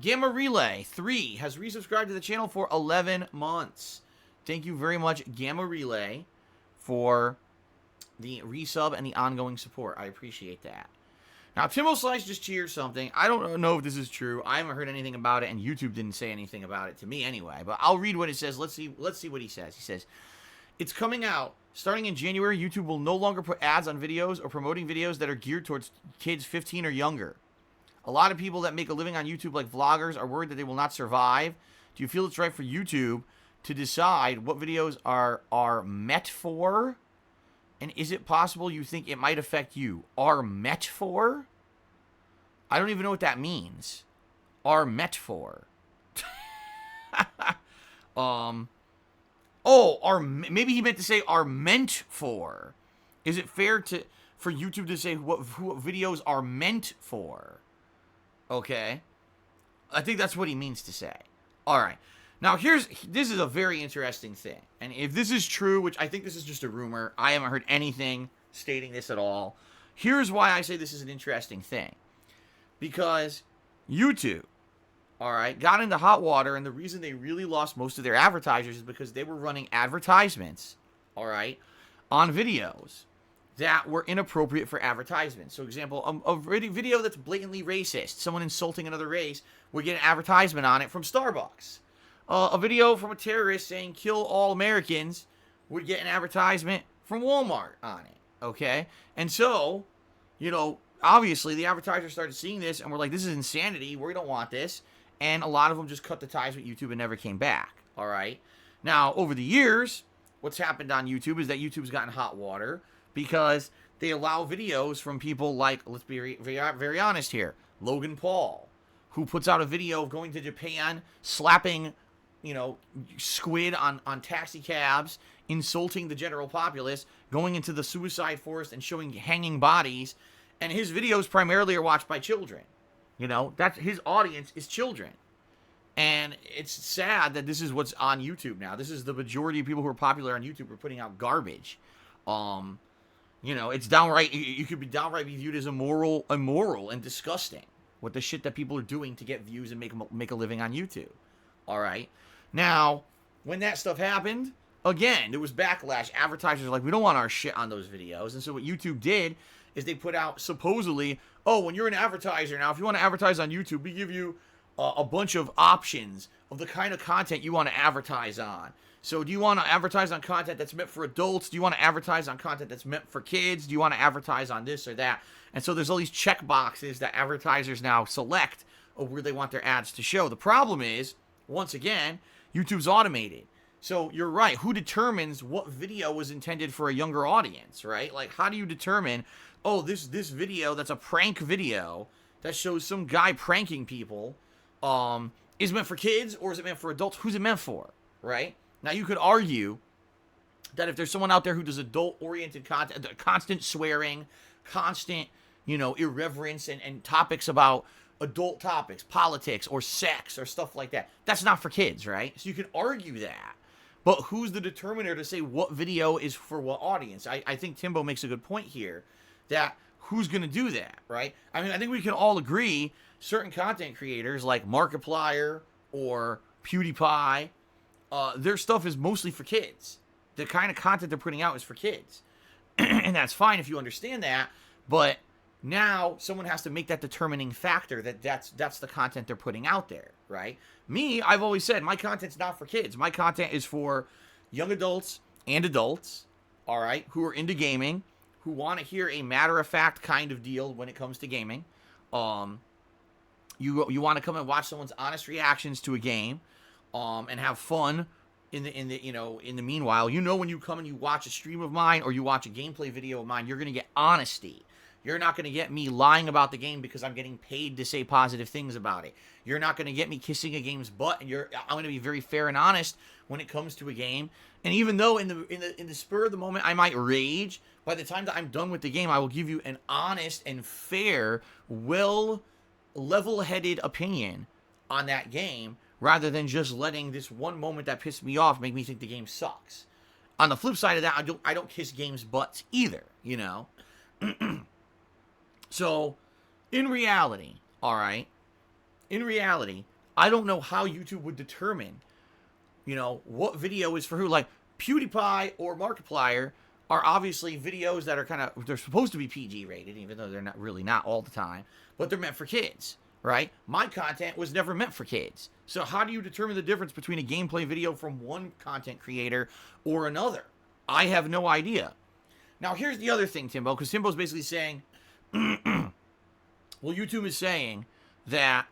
Gamma Relay 3 has resubscribed to the channel for 11 months. Thank you very much, Gamma Relay, for the resub and the ongoing support. I appreciate that. Now, Timbo Slice just cheered something. I don't know if this is true. I haven't heard anything about it, and YouTube didn't say anything about it to me anyway. But I'll read what it says. Let's see what he says. He says, it's coming out. Starting in January, YouTube will no longer put ads on videos or promoting videos that are geared towards kids 15 or younger. A lot of people that make a living on YouTube, like vloggers, are worried that they will not survive. Do you feel it's right for YouTube to decide what videos are met for? And is it possible you think it might affect you? Are met for? I don't even know what that means. Are met for. Maybe he meant to say are meant for. Is it fair for YouTube to say what videos are meant for? Okay. I think that's what he means to say. All right. Now, this is a very interesting thing. And if this is true, which I think this is just a rumor, I haven't heard anything stating this at all. Here's why I say this is an interesting thing. Because YouTube, all right, got into hot water, and the reason they really lost most of their advertisers is because they were running advertisements, all right, on videos that were inappropriate for advertisements. So, example, a video that's blatantly racist, someone insulting another race, would get an advertisement on it from Starbucks. A video from a terrorist saying kill all Americans would get an advertisement from Walmart on it, okay? And so, you know, obviously the advertisers started seeing this and were like, this is insanity, we don't want this, and a lot of them just cut the ties with YouTube and never came back, all right? Now, over the years, what's happened on YouTube is that YouTube's gotten hot water because they allow videos from people like, let's be very honest here, Logan Paul, who puts out a video of going to Japan, slapping, you know, squid on taxi cabs, insulting the general populace, going into the suicide forest and showing hanging bodies, and his videos primarily are watched by children. You know, that's his audience is children. And it's sad that this is what's on YouTube now. This is the majority of people who are popular on YouTube are putting out garbage. You know, it's downright, you could be downright be viewed as immoral and disgusting with the shit that people are doing to get views and make a living on YouTube. All right. Now, when that stuff happened, again, there was backlash. Advertisers were like, we don't want our shit on those videos. And so what YouTube did is they put out, supposedly, oh, when you're an advertiser now, if you want to advertise on YouTube, we give you a bunch of options of the kind of content you want to advertise on. So do you want to advertise on content that's meant for adults? Do you want to advertise on content that's meant for kids? Do you want to advertise on this or that? And so there's all these check boxes that advertisers now select of where they want their ads to show. The problem is, once again, YouTube's automated. So you're right. Who determines what video was intended for a younger audience, right? Like, how do you determine, oh, this video that's a prank video that shows some guy pranking people is meant for kids or is it meant for adults? Who's it meant for, right? Now, you could argue that if there's someone out there who does adult-oriented content, constant swearing, constant, you know, irreverence and topics about adult topics, politics, or sex, or stuff like that, that's not for kids, right? So you can argue that. But who's the determiner to say what video is for what audience? I think Timbo makes a good point here, that who's going to do that, right? I mean, I think we can all agree certain content creators like Markiplier or PewDiePie, their stuff is mostly for kids. The kind of content they're putting out is for kids. And that's fine if you understand that, but now someone has to make that determining factor that that's the content they're putting out there, right? Me, I've always said my content's not for kids. My content is for young adults and adults, all right, who are into gaming, who want to hear a matter-of-fact kind of deal when it comes to gaming. You want to come and watch someone's honest reactions to a game, and have fun in the meanwhile. You know, when you come and you watch a stream of mine or you watch a gameplay video of mine, you're going to get honesty. You're not going to get me lying about the game because I'm getting paid to say positive things about it. You're not going to get me kissing a game's butt, and I'm going to be very fair and honest when it comes to a game. And even though in the spur of the moment I might rage, by the time that I'm done with the game, I will give you an honest and fair, level-headed opinion on that game, rather than just letting this one moment that pissed me off make me think the game sucks. On the flip side of that, I don't kiss games' butts either, you know? So, in reality, I don't know how YouTube would determine, you know, what video is for who. Like, PewDiePie or Markiplier are obviously videos that are they're supposed to be PG rated, even though they're not all the time, but they're meant for kids, right? My content was never meant for kids. So how do you determine the difference between a gameplay video from one content creator or another? I have no idea. Now, here's the other thing, Timbo, because Timbo's basically saying, well, YouTube is saying that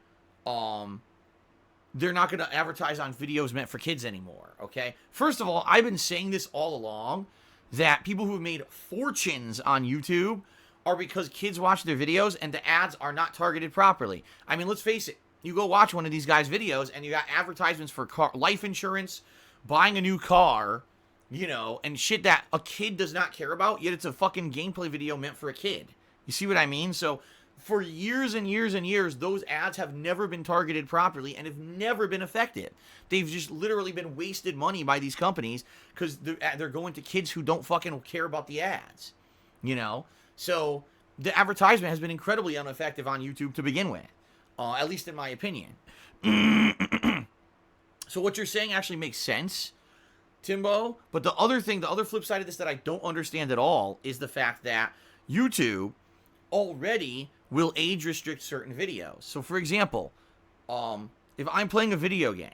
they're not going to advertise on videos meant for kids anymore, okay? First of all, I've been saying this all along, that people who have made fortunes on YouTube are because kids watch their videos and the ads are not targeted properly. I mean, let's face it. You go watch one of these guys' videos and you got advertisements for life insurance, buying a new car, you know, and shit that a kid does not care about, yet it's a fucking gameplay video meant for a kid. You see what I mean? So for years and years and years, those ads have never been targeted properly and have never been effective. They've just literally been wasted money by these companies because they're going to kids who don't fucking care about the ads, you know? So the advertisement has been incredibly ineffective on YouTube to begin with, at least in my opinion. So what you're saying actually makes sense, Timbo. But the other thing, the other flip side of this that I don't understand at all is the fact that YouTube already will age restrict certain videos. So, for example, if I'm playing a video game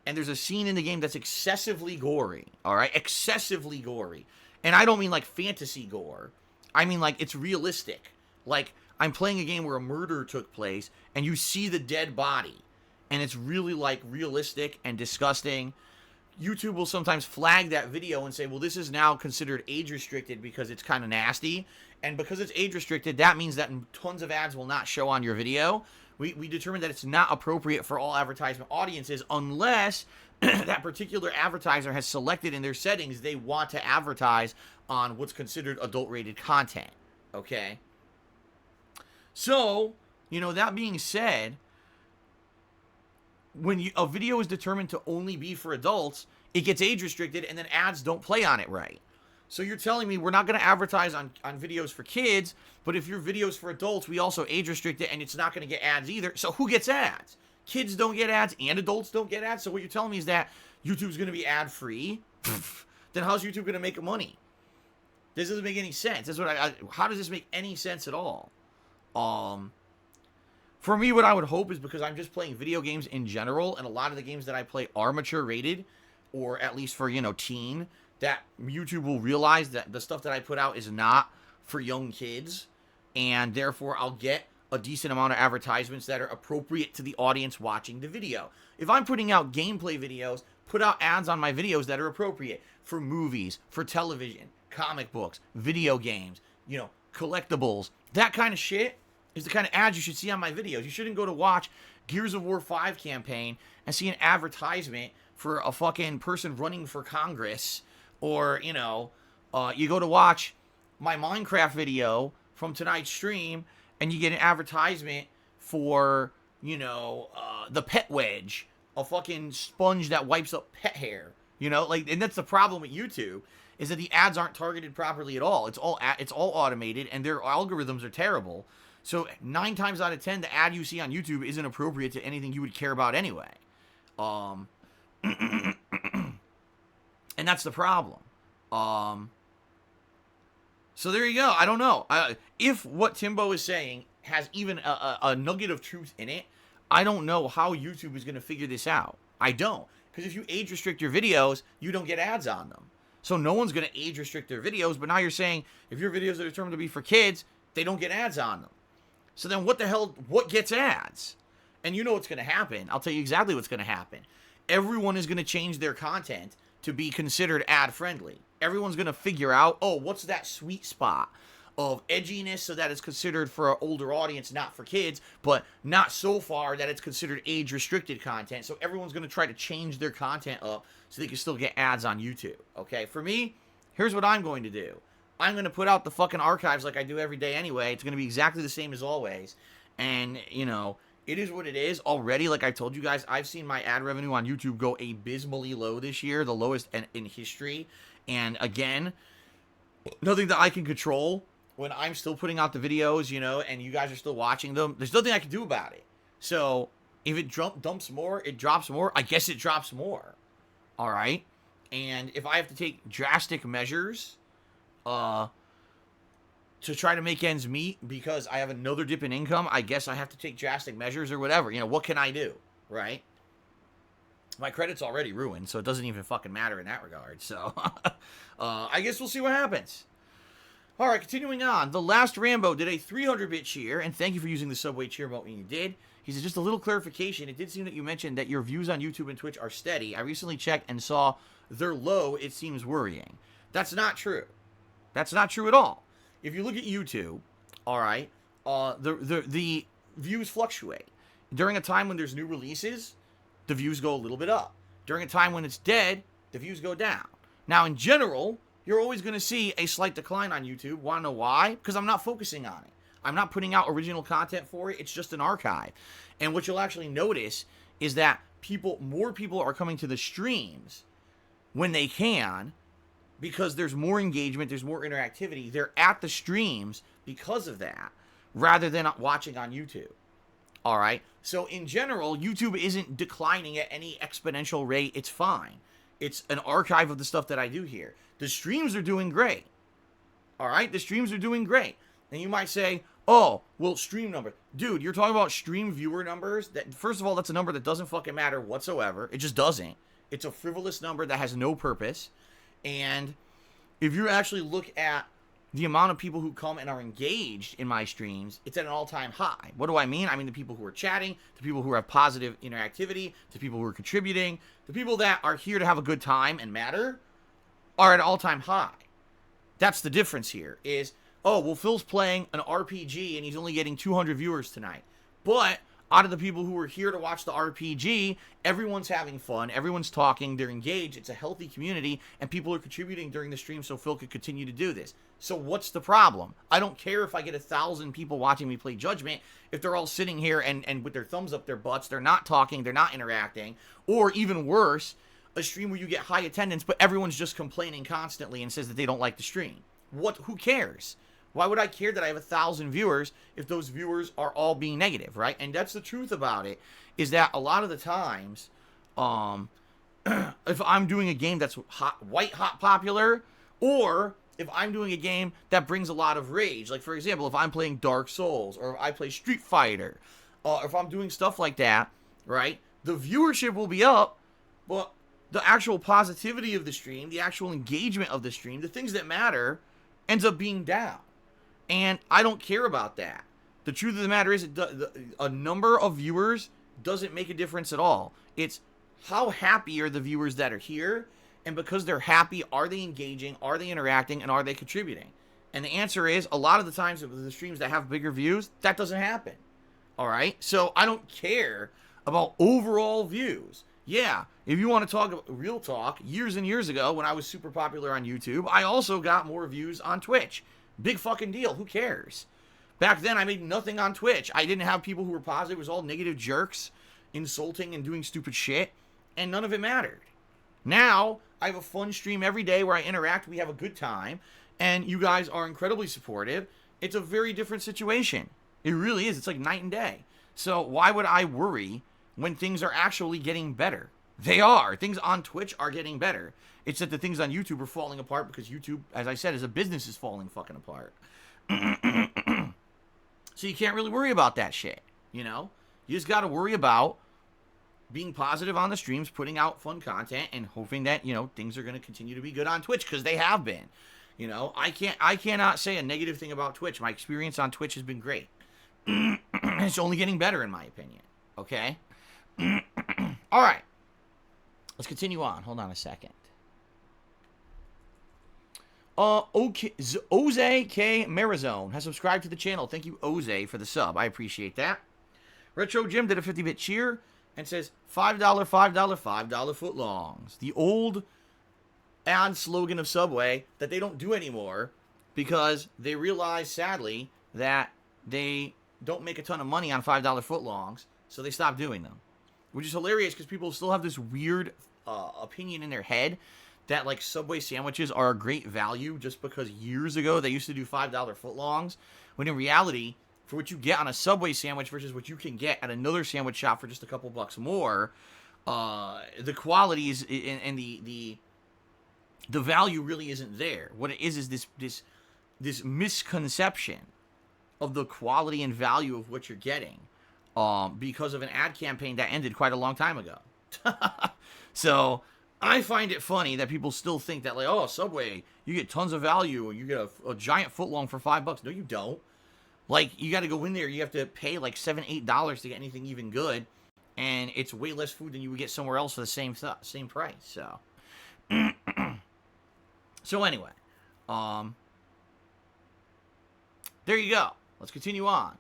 and there's a scene in the game that's excessively gory, all right, excessively gory, and I don't mean like fantasy gore, I mean like it's realistic. Like I'm playing a game where a murder took place and you see the dead body and it's really like realistic and disgusting. YouTube will sometimes flag that video and say, well, this is now considered age restricted because it's kind of nasty. And because it's age restricted, that means that tons of ads will not show on your video. We determined that it's not appropriate for all advertisement audiences unless that particular advertiser has selected in their settings they want to advertise on what's considered adult-rated content. Okay? So, that being said, when a video is determined to only be for adults, it gets age restricted and then ads don't play on it right. So you're telling me we're not going to advertise on videos for kids, but if your video's for adults, we also age restrict it and it's not going to get ads either. So who gets ads? Kids don't get ads and adults don't get ads. So what you're telling me is that YouTube's going to be ad free? Then how's YouTube going to make money? This doesn't make any sense. That's what how does this make any sense at all? For me, what I would hope is because I'm just playing video games in general, and a lot of the games that I play are mature rated, or at least for, teen, that YouTube will realize that the stuff that I put out is not for young kids, and therefore I'll get a decent amount of advertisements that are appropriate to the audience watching the video. If I'm putting out gameplay videos, put out ads on my videos that are appropriate for movies, for television, comic books, video games, collectibles, that kind of shit is the kind of ads you should see on my videos. You shouldn't go to watch Gears of War 5 campaign and see an advertisement for a fucking person running for Congress, or, you go to watch my Minecraft video from tonight's stream and you get an advertisement for, the Pet Wedge, a fucking sponge that wipes up pet hair, and that's the problem with YouTube, is that the ads aren't targeted properly at all. It's all automated and their algorithms are terrible. So 9 times out of 10, the ad you see on YouTube isn't appropriate to anything you would care about anyway. And that's the problem. So there you go. I don't know. If what Timbo is saying has even a nugget of truth in it, I don't know how YouTube is going to figure this out. I don't. Because if you age restrict your videos, you don't get ads on them. So no one's going to age restrict their videos, but now you're saying if your videos are determined to be for kids, they don't get ads on them. So then what gets ads? And you know what's going to happen. I'll tell you exactly what's going to happen. Everyone is going to change their content to be considered ad-friendly. Everyone's going to figure out, what's that sweet spot of edginess so that it's considered for an older audience, not for kids, but not so far that it's considered age-restricted content. So everyone's going to try to change their content up so they can still get ads on YouTube. Okay, for me, here's what I'm going to do. I'm going to put out the fucking archives like I do every day anyway. It's going to be exactly the same as always. And, it is what it is. Already, like I told you guys, I've seen my ad revenue on YouTube go abysmally low this year, the lowest in history. And again, nothing that I can control when I'm still putting out the videos, and you guys are still watching them. There's nothing I can do about it. So if it dumps more, it drops more. I guess it drops more. All right. And if I have to take drastic measures to try to make ends meet because I have another dip in income, I guess I have to take drastic measures or whatever. What can I do, right? My credit's already ruined, so it doesn't even fucking matter in that regard. So, I guess we'll see what happens. All right, continuing on. The Last Rambo did a 300-bit cheer, and thank you for using the Subway cheer emote when you did. He said, just a little clarification. It did seem that you mentioned that your views on YouTube and Twitch are steady. I recently checked and saw they're low. It seems worrying. That's not true. That's not true at all. If you look at YouTube, all right, the views fluctuate. During a time when there's new releases, the views go a little bit up. During a time when it's dead, the views go down. Now, in general, you're always going to see a slight decline on YouTube. Want to know why? Because I'm not focusing on it. I'm not putting out original content for it. It's just an archive. And what you'll actually notice is that more people are coming to the streams when they can, because there's more engagement, there's more interactivity. They're at the streams because of that, rather than watching on YouTube. All right? So in general, YouTube isn't declining at any exponential rate. It's fine. It's an archive of the stuff that I do here. The streams are doing great. All right? The streams are doing great. And you might say, oh, well, stream number. Dude, you're talking about stream viewer numbers. That, first of all, that's a number that doesn't fucking matter whatsoever. It just doesn't. It's a frivolous number that has no purpose. And if you actually look at the amount of people who come and are engaged in my streams, it's at an all-time high. What do I mean? I mean the people who are chatting, the people who have positive interactivity, the people who are contributing, the people that are here to have a good time and matter are at an all-time high. That's the difference here is, oh, well, Phil's playing an RPG and he's only getting 200 viewers tonight. But out of the people who are here to watch the RPG, everyone's having fun, everyone's talking, they're engaged, it's a healthy community, and people are contributing during the stream so Phil could continue to do this. So what's the problem? I don't care if I get 1,000 people watching me play Judgment, if they're all sitting here and with their thumbs up their butts, they're not talking, they're not interacting, or even worse, a stream where you get high attendance, but everyone's just complaining constantly and says that they don't like the stream. Who cares? Why would I care that I have 1,000 viewers if those viewers are all being negative, right? And that's the truth about it, is that a lot of the times, if I'm doing a game that's white hot popular, or if I'm doing a game that brings a lot of rage, like for example, if I'm playing Dark Souls, or if I play Street Fighter, if I'm doing stuff like that, right? The viewership will be up, but the actual positivity of the stream, the actual engagement of the stream, the things that matter, ends up being down. And I don't care about that. The truth of the matter is, a number of viewers doesn't make a difference at all. It's how happy are the viewers that are here, and because they're happy, are they engaging, are they interacting, and are they contributing? And the answer is, a lot of the times with the streams that have bigger views, that doesn't happen. All right? So I don't care about overall views. Yeah, if you want to talk about real talk, years and years ago, when I was super popular on YouTube, I also got more views on Twitch. Big fucking deal. Who cares? Back then, I made nothing on Twitch. I didn't have people who were positive. It was all negative jerks, insulting and doing stupid shit, and none of it mattered. Now, I have a fun stream every day where I interact, we have a good time, and you guys are incredibly supportive. It's a very different situation. It really is. It's like night and day. So why would I worry when things are actually getting better? They are. Things on Twitch are getting better. It's that the things on YouTube are falling apart because YouTube, as I said, as a business is falling fucking apart. So you can't really worry about that shit, you know? You just got to worry about being positive on the streams, putting out fun content, and hoping that, you know, things are going to continue to be good on Twitch, because they have been. You know, I cannot say a negative thing about Twitch. My experience on Twitch has been great. It's only getting better, in my opinion. Okay? All right. Let's continue on. Hold on a second. Okay, Oze K. Marizone has subscribed to the channel. Thank you, Oze, for the sub. I appreciate that. Retro Jim did a 50-bit cheer and says, $5, $5, $5 footlongs. The old ad slogan of Subway that they don't do anymore because they realize, sadly, that they don't make a ton of money on $5 footlongs, so they stopped doing them. Which is hilarious because people still have this weird opinion in their head that, like, Subway sandwiches are a great value just because years ago they used to do $5 footlongs, when in reality, for what you get on a Subway sandwich versus what you can get at another sandwich shop for just a couple bucks more, the quality is, and the value really isn't there. What it is this misconception of the quality and value of what you're getting because of an ad campaign that ended quite a long time ago. So I find it funny that people still think that, like, oh, Subway, you get tons of value, and you get a giant footlong for $5. No, you don't. Like, you got to go in there, you have to pay like $7, $8 to get anything even good, and it's way less food than you would get somewhere else for the same price. So, so anyway, there you go. Let's continue on.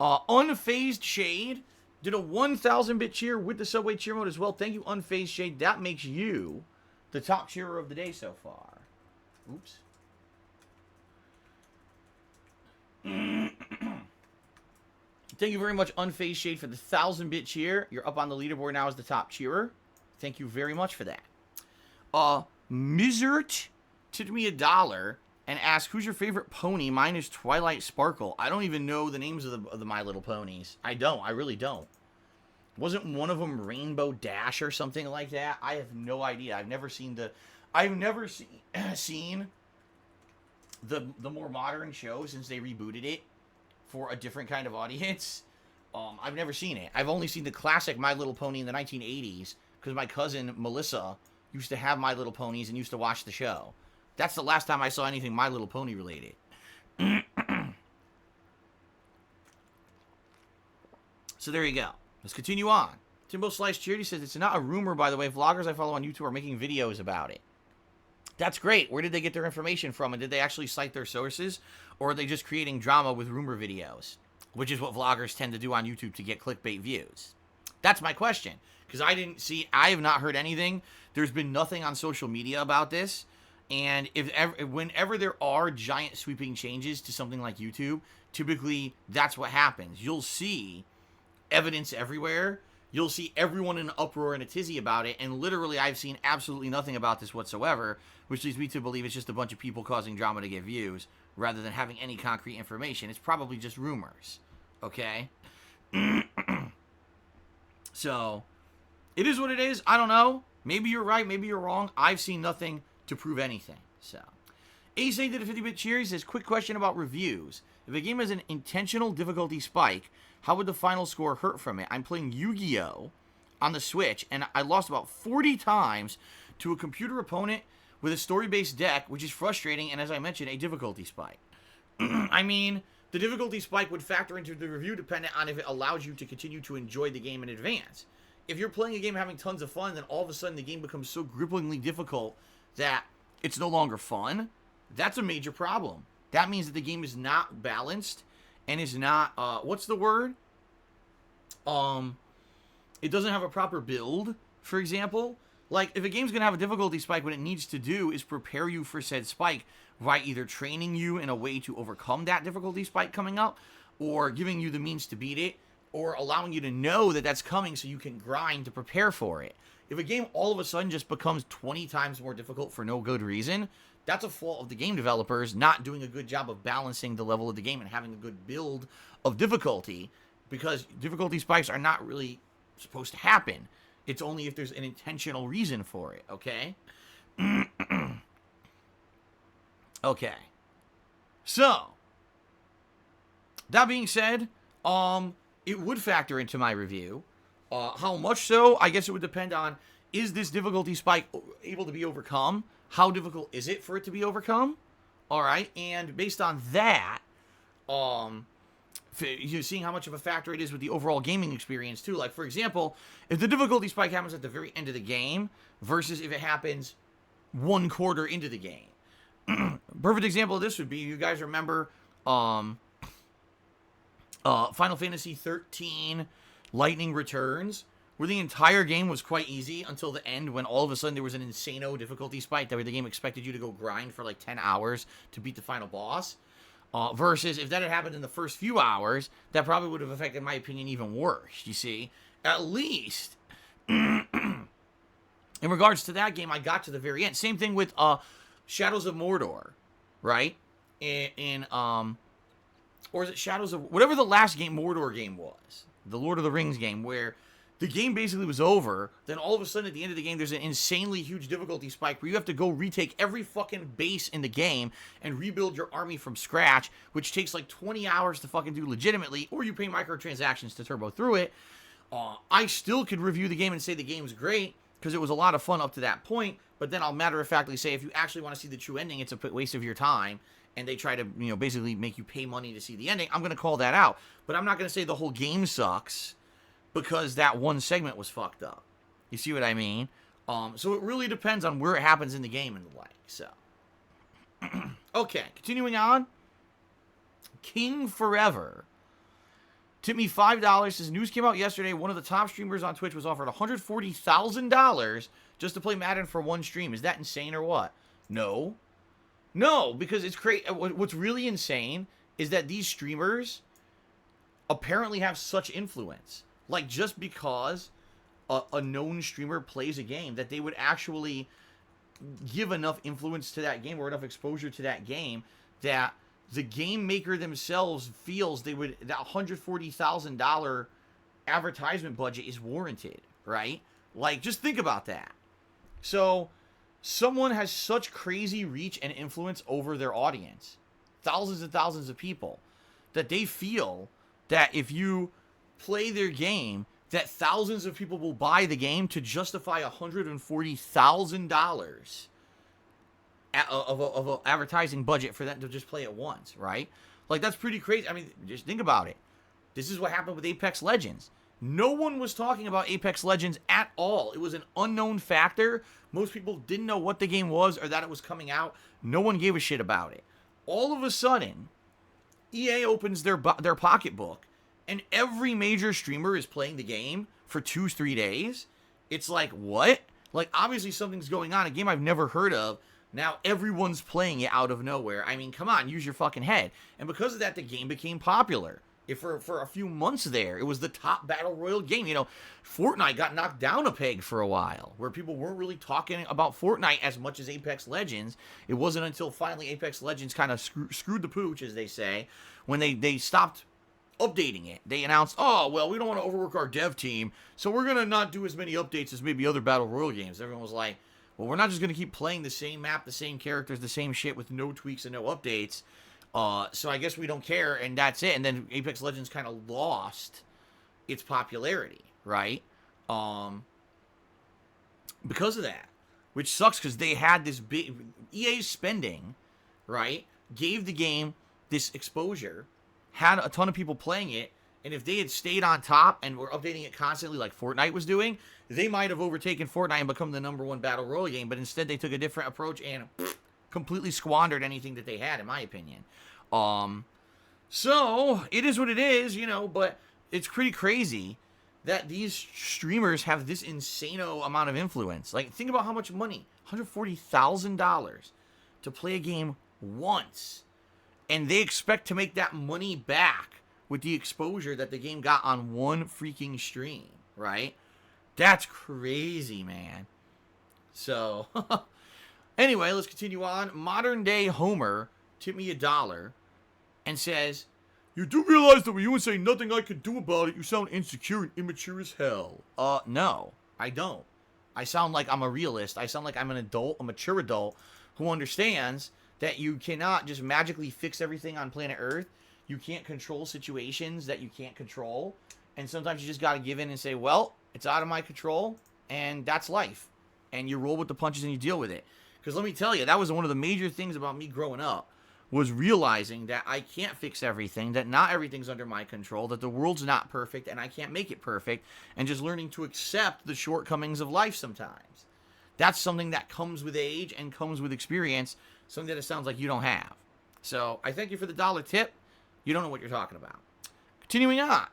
Unfazed Shade did a 1,000-bit cheer with the Subway cheer mode as well. Thank you, Unfazed Shade. That makes you the top cheerer of the day so far. Oops. Thank you very much, Unfazed Shade, for the 1,000-bit cheer. You're up on the leaderboard now as the top cheerer. Thank you very much for that. Mizert tipped me $1 and asked, who's your favorite pony? Mine is Twilight Sparkle. I don't even know the names of the My Little Ponies. I really don't. Wasn't one of them Rainbow Dash or something like that? I have no idea. I've never seen seen the more modern show since they rebooted it for a different kind of audience. I've never seen it. I've only seen the classic My Little Pony in the 1980s because my cousin Melissa used to have My Little Ponies and used to watch the show. That's the last time I saw anything My Little Pony related. So there you go. Let's continue on. Timbo Slice Charity says, it's not a rumor, by the way. Vloggers I follow on YouTube are making videos about it. That's great. Where did they get their information from? And did they actually cite their sources? Or are they just creating drama with rumor videos? Which is what vloggers tend to do on YouTube to get clickbait views. That's my question. Because I have not heard anything. There's been nothing on social media about this. And whenever there are giant sweeping changes to something like YouTube, typically that's what happens. You'll see evidence everywhere. You'll see everyone in an uproar and a tizzy about it, and literally I've seen absolutely nothing about this whatsoever, which leads me to believe it's just a bunch of people causing drama to get views, rather than having any concrete information. It's probably just rumors, okay? So, it is what it is. I don't know. Maybe you're right, maybe you're wrong. I've seen nothing to prove anything, so. Ace A did a 50-bit cheer. He says, quick question about reviews. If a game has an intentional difficulty spike, how would the final score hurt from it? I'm playing Yu-Gi-Oh! On the Switch, and I lost about 40 times to a computer opponent with a story-based deck, which is frustrating, and as I mentioned, a difficulty spike. I mean, the difficulty spike would factor into the review depending on if it allows you to continue to enjoy the game in advance. If you're playing a game having tons of fun, then all of a sudden the game becomes so gripplingly difficult that it's no longer fun, that's a major problem. That means that the game is not balanced and is not, what's the word? It doesn't have a proper build, for example. Like, if a game's going to have a difficulty spike, what it needs to do is prepare you for said spike by either training you in a way to overcome that difficulty spike coming up, or giving you the means to beat it, or allowing you to know that that's coming so you can grind to prepare for it. If a game all of a sudden just becomes 20 times more difficult for no good reason, that's a fault of the game developers not doing a good job of balancing the level of the game and having a good build of difficulty, because difficulty spikes are not really supposed to happen. It's only if there's an intentional reason for it, okay? Okay. So, that being said, it would factor into my review. How much so? I guess it would depend on, is this difficulty spike able to be overcome? How difficult is it for it to be overcome? All right, and based on that, you're seeing how much of a factor it is with the overall gaming experience too. Like, for example, if the difficulty spike happens at the very end of the game versus if it happens 1 quarter into the game. Perfect example of this would be, you guys remember Final Fantasy 13 Lightning Returns, where the entire game was quite easy until the end, when all of a sudden there was an insano difficulty spike that the game expected you to go grind for like 10 hours to beat the final boss. Versus if that had happened in the first few hours, that probably would have affected, in my opinion, even worse, you see. At least, in regards to that game, I got to the very end. Same thing with Shadows of Mordor, right? Or is it Shadows of... whatever the last game, Mordor game was. The Lord of the Rings game, where the game basically was over, then all of a sudden at the end of the game there's an insanely huge difficulty spike where you have to go retake every fucking base in the game and rebuild your army from scratch, which takes like 20 hours to fucking do legitimately, or you pay microtransactions to turbo through it. I still could review the game and say the game's great, because it was a lot of fun up to that point, but then I'll matter-of-factly say, if you actually want to see the true ending, it's a waste of your time, and they try to, basically make you pay money to see the ending. I'm going to call that out, but I'm not going to say the whole game sucks, because that one segment was fucked up. You see what I mean? So it really depends on where it happens in the game and the like, so. Okay, continuing on. King Forever tipped me $5, says, news came out yesterday, one of the top streamers on Twitch was offered $140,000 just to play Madden for one stream. Is that insane or what? No. No, because it's crazy. What's really insane is that these streamers apparently have such influence. Like, just because a known streamer plays a game, that they would actually give enough influence to that game or enough exposure to that game that the game maker themselves feels that $140,000 advertisement budget is warranted, right? Like, just think about that. So, someone has such crazy reach and influence over their audience, thousands and thousands of people, that they feel that if you play their game, that thousands of people will buy the game to justify $140,000 of an advertising budget for them to just play it once, right? Like, that's pretty crazy. I mean, just think about it. This is what happened with Apex Legends. No one was talking about Apex Legends at all. It was an unknown factor. Most people didn't know what the game was or that it was coming out. No one gave a shit about it. All of a sudden, EA opens their pocketbook, and every major streamer is playing the game for 2-3 days. It's like, what? Like, obviously something's going on. A game I've never heard of. Now everyone's playing it out of nowhere. I mean, come on, use your fucking head. And because of that, the game became popular. For a few months there, it was the top battle royale game. You know, Fortnite got knocked down a peg for a while, where people weren't really talking about Fortnite as much as Apex Legends. It wasn't until finally Apex Legends kind of screwed the pooch, as they say, when they stopped updating it. They announced, oh, well, we don't want to overwork our dev team, so we're going to not do as many updates as maybe other battle royale games. Everyone was like, well, we're not just going to keep playing the same map, the same characters, the same shit with no tweaks and no updates. So I guess we don't care, and that's it. And then Apex Legends kind of lost its popularity, right? Because of that, which sucks because they had this big EA spending, right? Gave the game this exposure, had a ton of people playing it, and if they had stayed on top and were updating it constantly like Fortnite was doing, they might have overtaken Fortnite and become the #1 battle royale game. But instead, they took a different approach and completely squandered anything that they had, in my opinion. So it is what it is, you know, but it's pretty crazy that these streamers have this insano amount of influence. Like, think about how much money, $140,000 to play a game once, and they expect to make that money back with the exposure that the game got on one freaking stream, right? That's crazy, man. So anyway, let's continue on. Modern day Homer tipped me $1 and says, you do realize that when you say nothing I can do about it, you sound insecure and immature as hell. No, I don't. I sound like I'm a realist. I sound like I'm an adult, a mature adult, who understands that you cannot just magically fix everything on planet Earth. You can't control situations that you can't control. And sometimes you just got to give in and say, well, it's out of my control, and that's life. And you roll with the punches and you deal with it. Because let me tell you, that was one of the major things about me growing up, was realizing that I can't fix everything, that not everything's under my control, that the world's not perfect, and I can't make it perfect, and just learning to accept the shortcomings of life sometimes. That's something that comes with age and comes with experience, something that it sounds like you don't have. So, I thank you for the $1 tip. You don't know what you're talking about. Continuing on.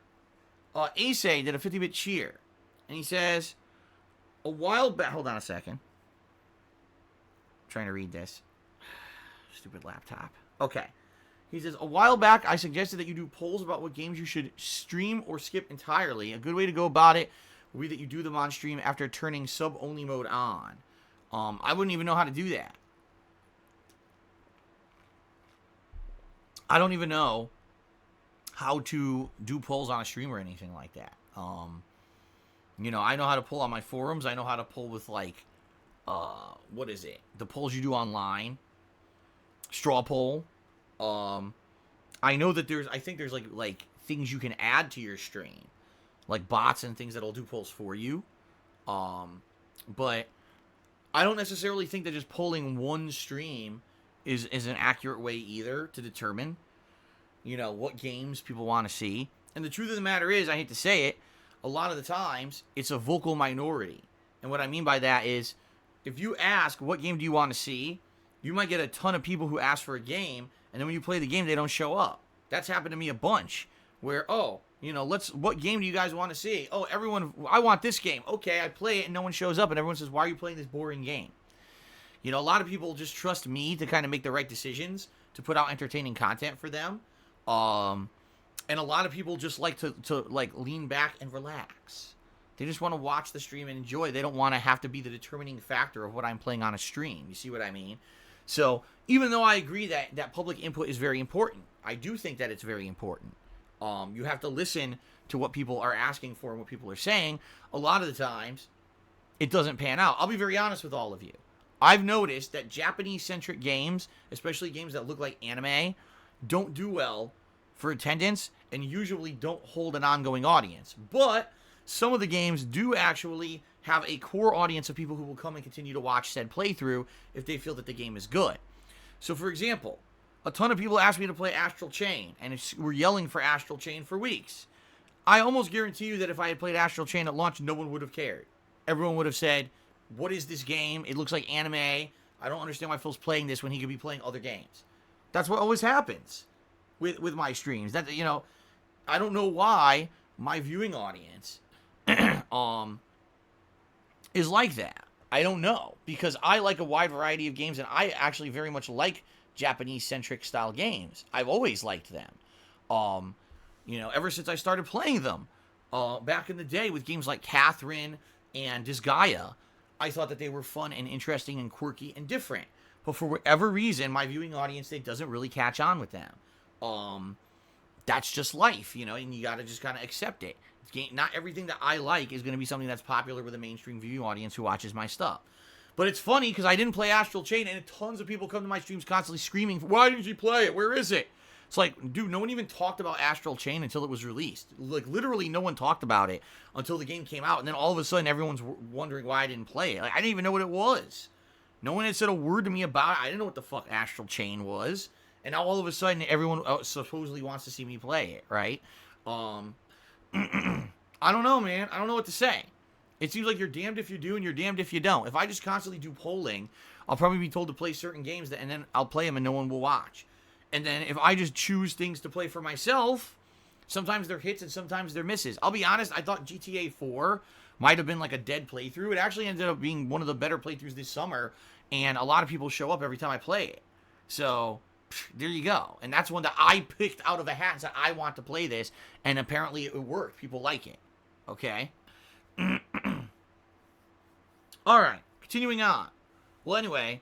Ace did a 50-bit cheer, and he says, a while back... Hold on a second. I'm trying to read this. Stupid laptop. Okay. He says, a while back, I suggested that you do polls about what games you should stream or skip entirely. A good way to go about it would be that you do them on stream after turning sub-only mode on. I wouldn't even know how to do that. I don't even know how to do polls on a stream or anything like that. You know, I know how to poll on my forums. I know how to poll with, like, what is it? The polls you do online. Straw poll. I know that I think there's like things you can add to your stream, like bots and things that'll do polls for you. But I don't necessarily think that just polling one stream is an accurate way either to determine, you know, what games people want to see. And the truth of the matter is, I hate to say it, a lot of the times it's a vocal minority. And what I mean by that is, if you ask what game do you want to see, you might get a ton of people who ask for a game, and then when you play the game, they don't show up. That's happened to me a bunch, where, oh, you know, what game do you guys want to see? Oh, everyone, I want this game. Okay, I play it, and no one shows up, and everyone says, why are you playing this boring game? You know, a lot of people just trust me to kind of make the right decisions, to put out entertaining content for them. And a lot of people just like to like, lean back and relax. They just want to watch the stream and enjoy. They don't want to have to be the determining factor of what I'm playing on a stream. You see what I mean? So, even though I agree that public input is very important, I do think that it's very important. You have to listen to what people are asking for and what people are saying. A lot of the times, it doesn't pan out. I'll be very honest with all of you. I've noticed that Japanese-centric games, especially games that look like anime, don't do well for attendance and usually don't hold an ongoing audience. But some of the games do actually have a core audience of people who will come and continue to watch said playthrough if they feel that the game is good. So, for example, a ton of people asked me to play Astral Chain, and we're yelling for Astral Chain for weeks. I almost guarantee you that if I had played Astral Chain at launch, no one would have cared. Everyone would have said, what is this game? It looks like anime. I don't understand why Phil's playing this when he could be playing other games. That's what always happens with my streams. That, you know, I don't know why my viewing audience is like that. I don't know, because I like a wide variety of games, and I actually very much like Japanese-centric style games. I've always liked them. You know, ever since I started playing them back in the day with games like Catherine and Disgaea, I thought that they were fun and interesting and quirky and different. But for whatever reason, my viewing audience, they doesn't really catch on with them. That's just life, you know, and you got to just kind of accept it. Not everything that I like is going to be something that's popular with a mainstream viewing audience who watches my stuff. But it's funny because I didn't play Astral Chain, and tons of people come to my streams constantly screaming, why didn't you play it? Where is it? It's like, dude, no one even talked about Astral Chain until it was released. Like, literally no one talked about it until the game came out, and then all of a sudden everyone's wondering why I didn't play it. Like, I didn't even know what it was. No one had said a word to me about it. I didn't know what the fuck Astral Chain was. And now all of a sudden everyone supposedly wants to see me play it, right? I don't know, man. I don't know what to say. It seems like you're damned if you do and you're damned if you don't. If I just constantly do polling, I'll probably be told to play certain games, and then I'll play them and no one will watch. And then if I just choose things to play for myself, sometimes they're hits and sometimes they're misses. I'll be honest, I thought GTA 4 might have been like a dead playthrough. It actually ended up being one of the better playthroughs this summer, and a lot of people show up every time I play it. So, there you go. And that's one that I picked out of a hat and said, I want to play this, and apparently it worked. People like it. Okay? Alright, continuing on. Well, anyway,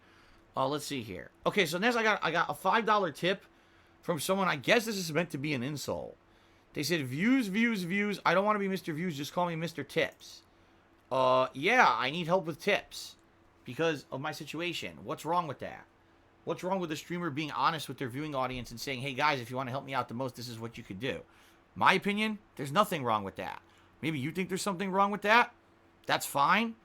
let's see here. Okay, so next I got a $5 tip from someone. I guess this is meant to be an insult. They said, views, views, views. I don't want to be Mr. Views, just call me Mr. Tips. Yeah, I need help with tips because of my situation. What's wrong with that? What's wrong with a streamer being honest with their viewing audience and saying, hey guys, if you want to help me out the most, this is what you could do? My opinion, there's nothing wrong with that. Maybe you think there's something wrong with that. That's fine.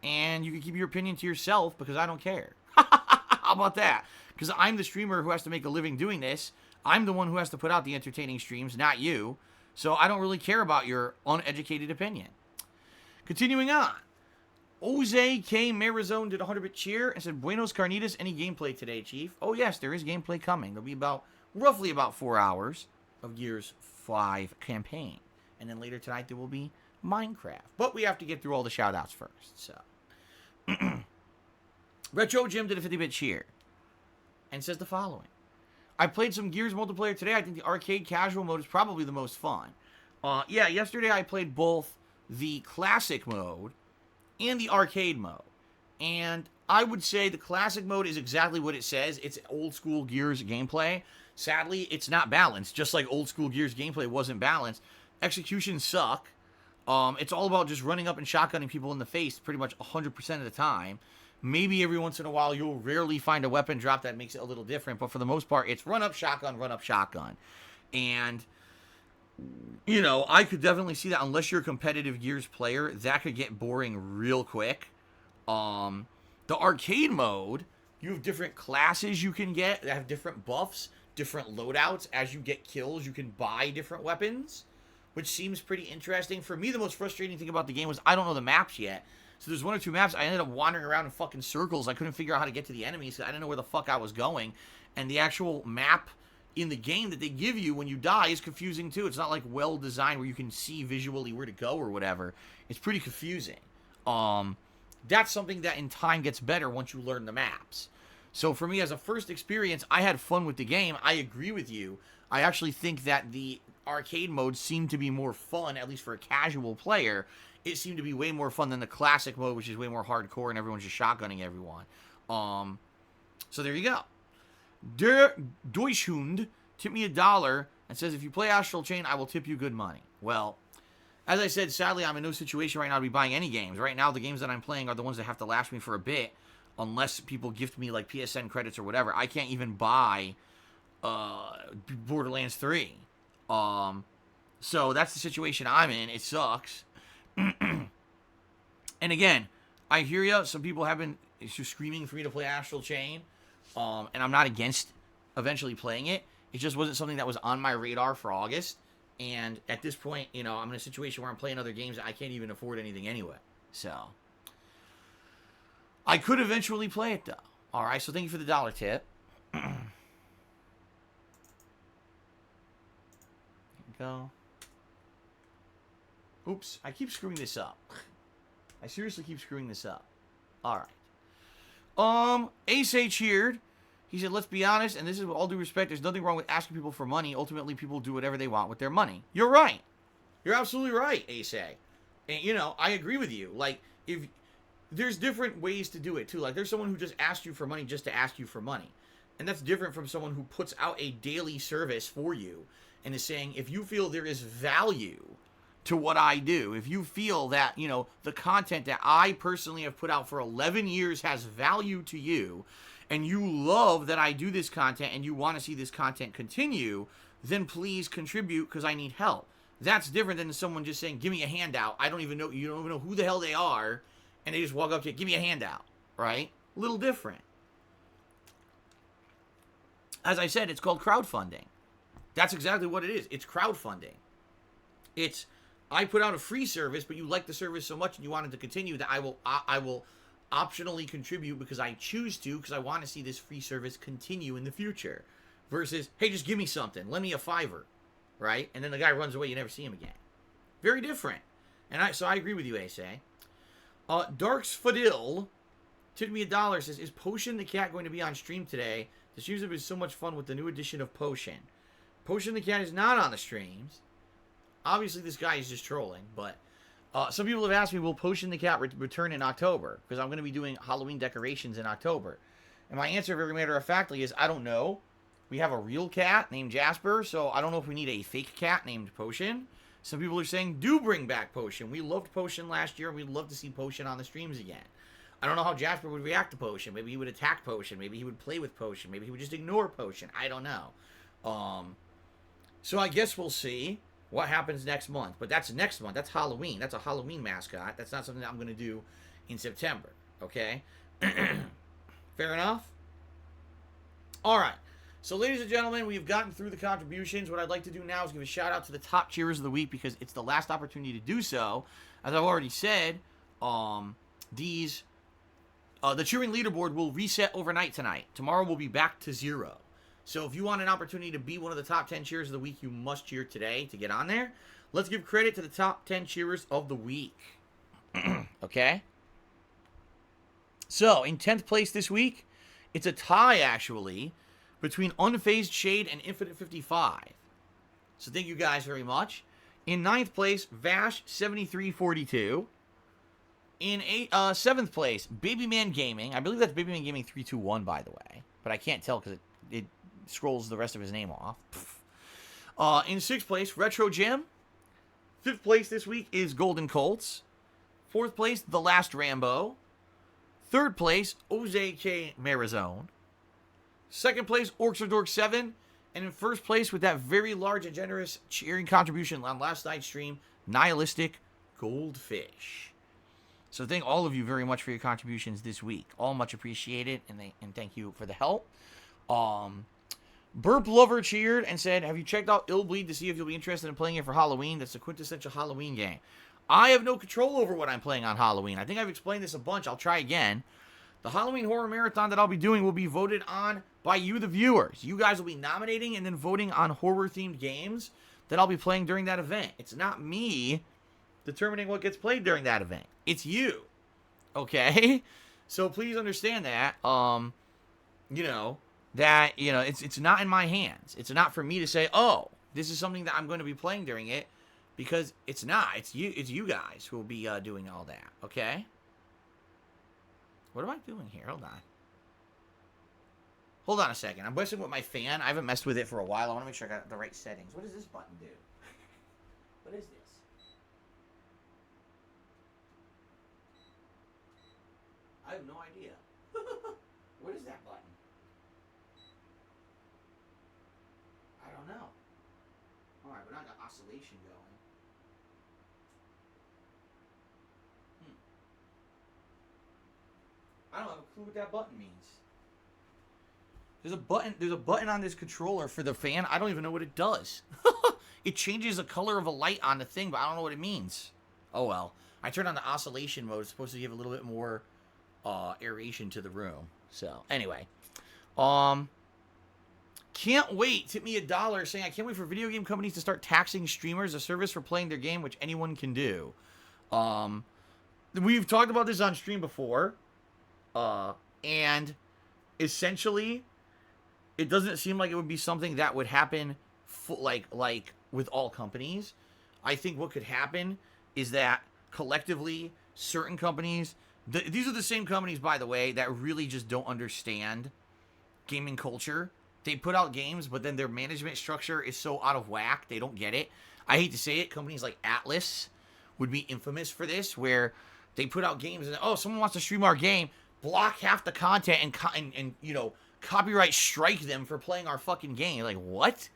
And you can keep your opinion to yourself because I don't care. How about that? Because I'm the streamer who has to make a living doing this. I'm the one who has to put out the entertaining streams, not you. So I don't really care about your uneducated opinion. Continuing on. Jose K. Marizone did a 100-bit cheer and said, Buenos Carnitas, any gameplay today, Chief? Oh, yes, there is gameplay coming. There'll be roughly about 4 hours of Gears 5 campaign. And then later tonight there will be Minecraft. But we have to get through all the shoutouts first, so. Retro Jim did a 50-bit cheer and says the following. I played some Gears multiplayer today. I think the arcade casual mode is probably the most fun. Yeah, yesterday I played both the classic mode and the arcade mode. And I would say the classic mode is exactly what it says. It's old school Gears gameplay. Sadly, it's not balanced. Just like old school Gears gameplay wasn't balanced. Executions suck. It's all about just running up and shotgunning people in the face pretty much 100% of the time. Maybe every once in a while you'll rarely find a weapon drop that makes it a little different, but for the most part, it's run up, shotgun, run up, shotgun. And, you know, I could definitely see that unless you're a competitive Gears player, that could get boring real quick. The arcade mode, you have different classes you can get that have different buffs, different loadouts. As you get kills, you can buy different weapons, which seems pretty interesting. For me, the most frustrating thing about the game was I don't know the maps yet. So there's 1 or 2 maps. I ended up wandering around in fucking circles. I couldn't figure out how to get to the enemies. I didn't know where the fuck I was going. And the actual map in the game that they give you when you die is confusing too. It's not like well designed where you can see visually where to go or whatever. It's pretty confusing. That's something that in time gets better once you learn the maps. So for me, as a first experience, I had fun with the game. I agree with you. I actually think that the arcade mode seemed to be more fun, at least for a casual player. It seemed to be way more fun than the classic mode, which is way more hardcore and everyone's just shotgunning everyone. So there you go. Der Deutschhund tipped me $1 and says, if you play Astral Chain, I will tip you good money. Well, as I said, sadly, I'm in no situation right now to be buying any games. Right now, the games that I'm playing are the ones that have to last me for a bit, unless people gift me, like, PSN credits or whatever. I can't even buy Borderlands 3. So that's the situation I'm in. It sucks. And again, I hear you. Some people have been screaming for me to play Astral Chain, and I'm not against eventually playing it. It just wasn't something that was on my radar for August. And at this point, you know, I'm in a situation where I'm playing other games. I can't even afford anything anyway. So I could eventually play it, though. All right, so thank you for the dollar tip. There you go. Oops, I keep screwing this up. I seriously keep screwing this up. All right. Ace cheered. He said, let's be honest, and this is with all due respect, there's nothing wrong with asking people for money. Ultimately, people do whatever they want with their money. You're right. You're absolutely right, Ace. And, you know, I agree with you. Like, if there's different ways to do it, too. Like, there's someone who just asks you for money just to ask you for money. And that's different from someone who puts out a daily service for you and is saying, if you feel there is value to what I do, if you feel that, you know, the content that I personally have put out for 11 years has value to you, and you love that I do this content and you want to see this content continue, then please contribute because I need help. That's different than someone just saying, give me a handout. I don't even know, you don't even know who the hell they are, and they just walk up to you, give me a handout, right? A little different. As I said, it's called crowdfunding. That's exactly what it is. It's crowdfunding. It's, I put out a free service, but you like the service so much and you want it to continue that I will optionally contribute because I choose to, because I want to see this free service continue in the future. Versus, hey, just give me something. Lend me a $5, right? And then the guy runs away, you never see him again. Very different. And so I agree with you, Ace. Darks Fadil tipped me $1, says, is Potion the Cat going to be on stream today? The streams have been so much fun with the new edition of Potion. Potion the Cat is not on the streams. Obviously, this guy is just trolling, but some people have asked me, will Potion the Cat return in October? Because I'm going to be doing Halloween decorations in October. And my answer, very matter of factly, is I don't know. We have a real cat named Jasper, so I don't know if we need a fake cat named Potion. Some people are saying, do bring back Potion. We loved Potion last year, and we'd love to see Potion on the streams again. I don't know how Jasper would react to Potion. Maybe he would attack Potion. Maybe he would play with Potion. Maybe he would just ignore Potion. I don't know. So I guess we'll see what happens next month. But that's next month. That's Halloween. That's a Halloween mascot. That's not something that I'm going to do in September. Okay? Fair enough? All right. So, ladies and gentlemen, we've gotten through the contributions. What I'd like to do now is give a shout-out to the top cheerers of the week because it's the last opportunity to do so. As I've already said, the cheering leaderboard will reset overnight tonight. Tomorrow we'll be back to 0. So if you want an opportunity to be one of the top 10 cheerers of the week, you must cheer today to get on there. Let's give credit to the top 10 cheerers of the week. Okay? So, in 10th place this week, it's a tie, actually, between Unfazed Shade and Infinite 55. So thank you guys very much. In 9th place, Vash7342. In 7th place, Babyman Gaming. I believe that's Babyman Gaming 321, by the way. But I can't tell because it scrolls the rest of his name off. In 6th place, Retro Jim. 5th place this week is Golden Colts. 4th place, The Last Rambo. 3rd place, OZK Marizone. 2nd place, Orcs or Dorks 7. And in 1st place, with that very large and generous cheering contribution on last night's stream, Nihilistic Goldfish. So thank all of you very much for your contributions this week. All much appreciated, and thank you for the help. Burp Lover cheered and said, have you checked out Illbleed to see if you'll be interested in playing it for Halloween? That's a quintessential Halloween game. I have no control over what I'm playing on Halloween. I think I've explained this a bunch. I'll try again. The Halloween Horror Marathon that I'll be doing will be voted on by you, the viewers. You guys will be nominating and then voting on horror-themed games that I'll be playing during that event. It's not me determining what gets played during that event. It's you. Okay? So please understand that, it's not in my hands. It's not for me to say, oh, this is something that I'm going to be playing during it, because it's not. It's you guys who will be doing all that. Okay? What am I doing here? Hold on. Hold on a second. I'm messing with my fan. I haven't messed with it for a while. I want to make sure I got the right settings. What does this button do? What is this? I have no idea. What is that button? I don't know. Alright, but I got oscillation going. I don't have a clue what that button means. There's a button on this controller for the fan. I don't even know what it does. It changes the color of a light on the thing, but I don't know what it means. Oh well. I turned on the oscillation mode. It's supposed to give a little bit more aeration to the room. So anyway. Can't wait. Tip me $1 saying I can't wait for video game companies to start taxing streamers a service for playing their game, which anyone can do. We've talked about this on stream before. And essentially, it doesn't seem like it would be something that would happen like with all companies. I think what could happen is that collectively, certain companies, these are the same companies, by the way, that really just don't understand gaming culture. They put out games, but then their management structure is so out of whack, they don't get it. I hate to say it, companies like Atlas would be infamous for this, where they put out games and, oh, someone wants to stream our game, block half the content and you know, copyright strike them for playing our fucking game. Like, what?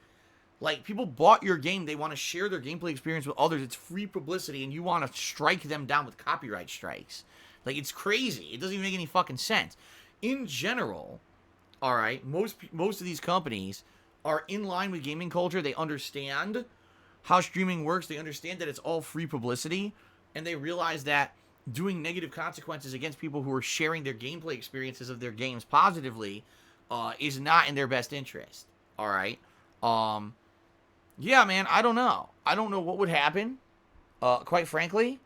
Like, people bought your game, they want to share their gameplay experience with others, it's free publicity, and you want to strike them down with copyright strikes. Like, it's crazy. It doesn't even make any fucking sense. In general, all right, most of these companies are in line with gaming culture. They understand how streaming works. They understand that it's all free publicity, and they realize that doing negative consequences against people who are sharing their gameplay experiences of their games positively is not in their best interest. All right. Yeah, man, I don't know. I don't know what would happen, quite frankly,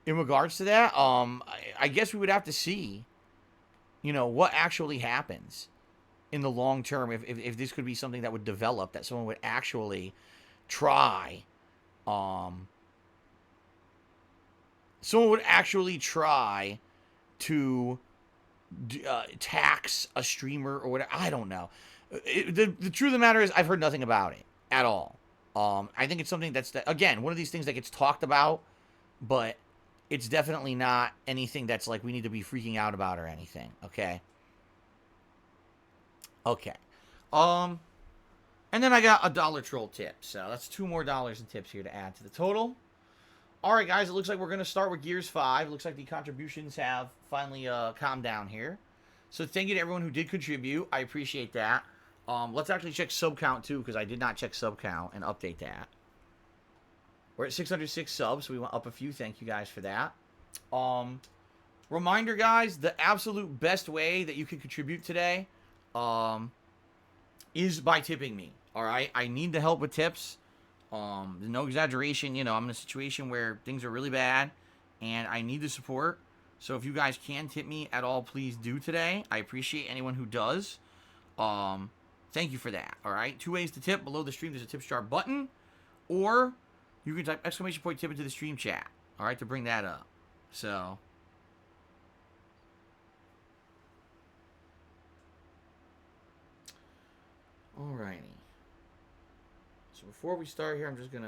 in regards to that. I guess we would have to see, you know, what actually happens in the long term, if this could be something that would develop, that someone would actually try, to tax a streamer or whatever. I don't know. The truth of the matter is, I've heard nothing about it at all. I think it's something that's, again, one of these things that gets talked about, but it's definitely not anything that's like we need to be freaking out about or anything. Okay. Okay. And then I got a dollar troll tip. So that's $2 more in tips here to add to the total. All right, guys. It looks like we're going to start with Gears 5. It looks like the contributions have finally calmed down here. So thank you to everyone who did contribute. I appreciate that. Let's actually check sub count too, because I did not check sub count and update that. We're at 606 subs, so we went up a few. Thank you guys for that. Reminder, guys, the absolute best way that you can contribute today is by tipping me. All right, I need the help with tips. No exaggeration, you know, I'm in a situation where things are really bad and I need the support. So if you guys can tip me at all, please do today. I appreciate anyone who does. Thank you for that. All right, 2 ways to tip. Below the stream, there's a tip jar button, or you can type !tip into the stream chat. All right, to bring that up. So. Alrighty. So before we start here, I'm just gonna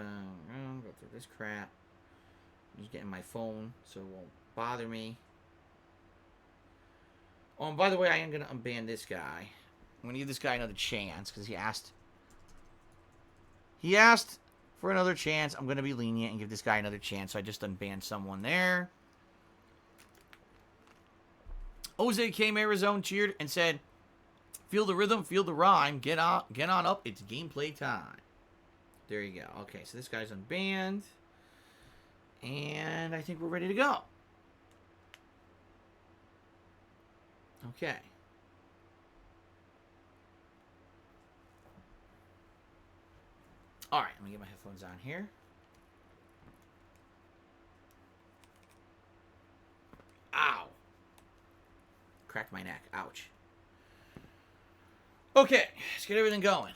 go through this crap. I'm just getting my phone so it won't bother me. Oh, and by the way, I am gonna unban this guy. I'm gonna give this guy another chance because he asked. He asked for another chance. I'm gonna be lenient and give this guy another chance. So I just unbanned someone there. Jose K. Marizone cheered and said, "Feel the rhythm, feel the rhyme. Get on up. It's gameplay time." There you go. Okay, so this guy's unbanned. And I think we're ready to go. Okay. Alright, let me get my headphones on here. Ow. Cracked my neck. Ouch. Okay, let's get everything going.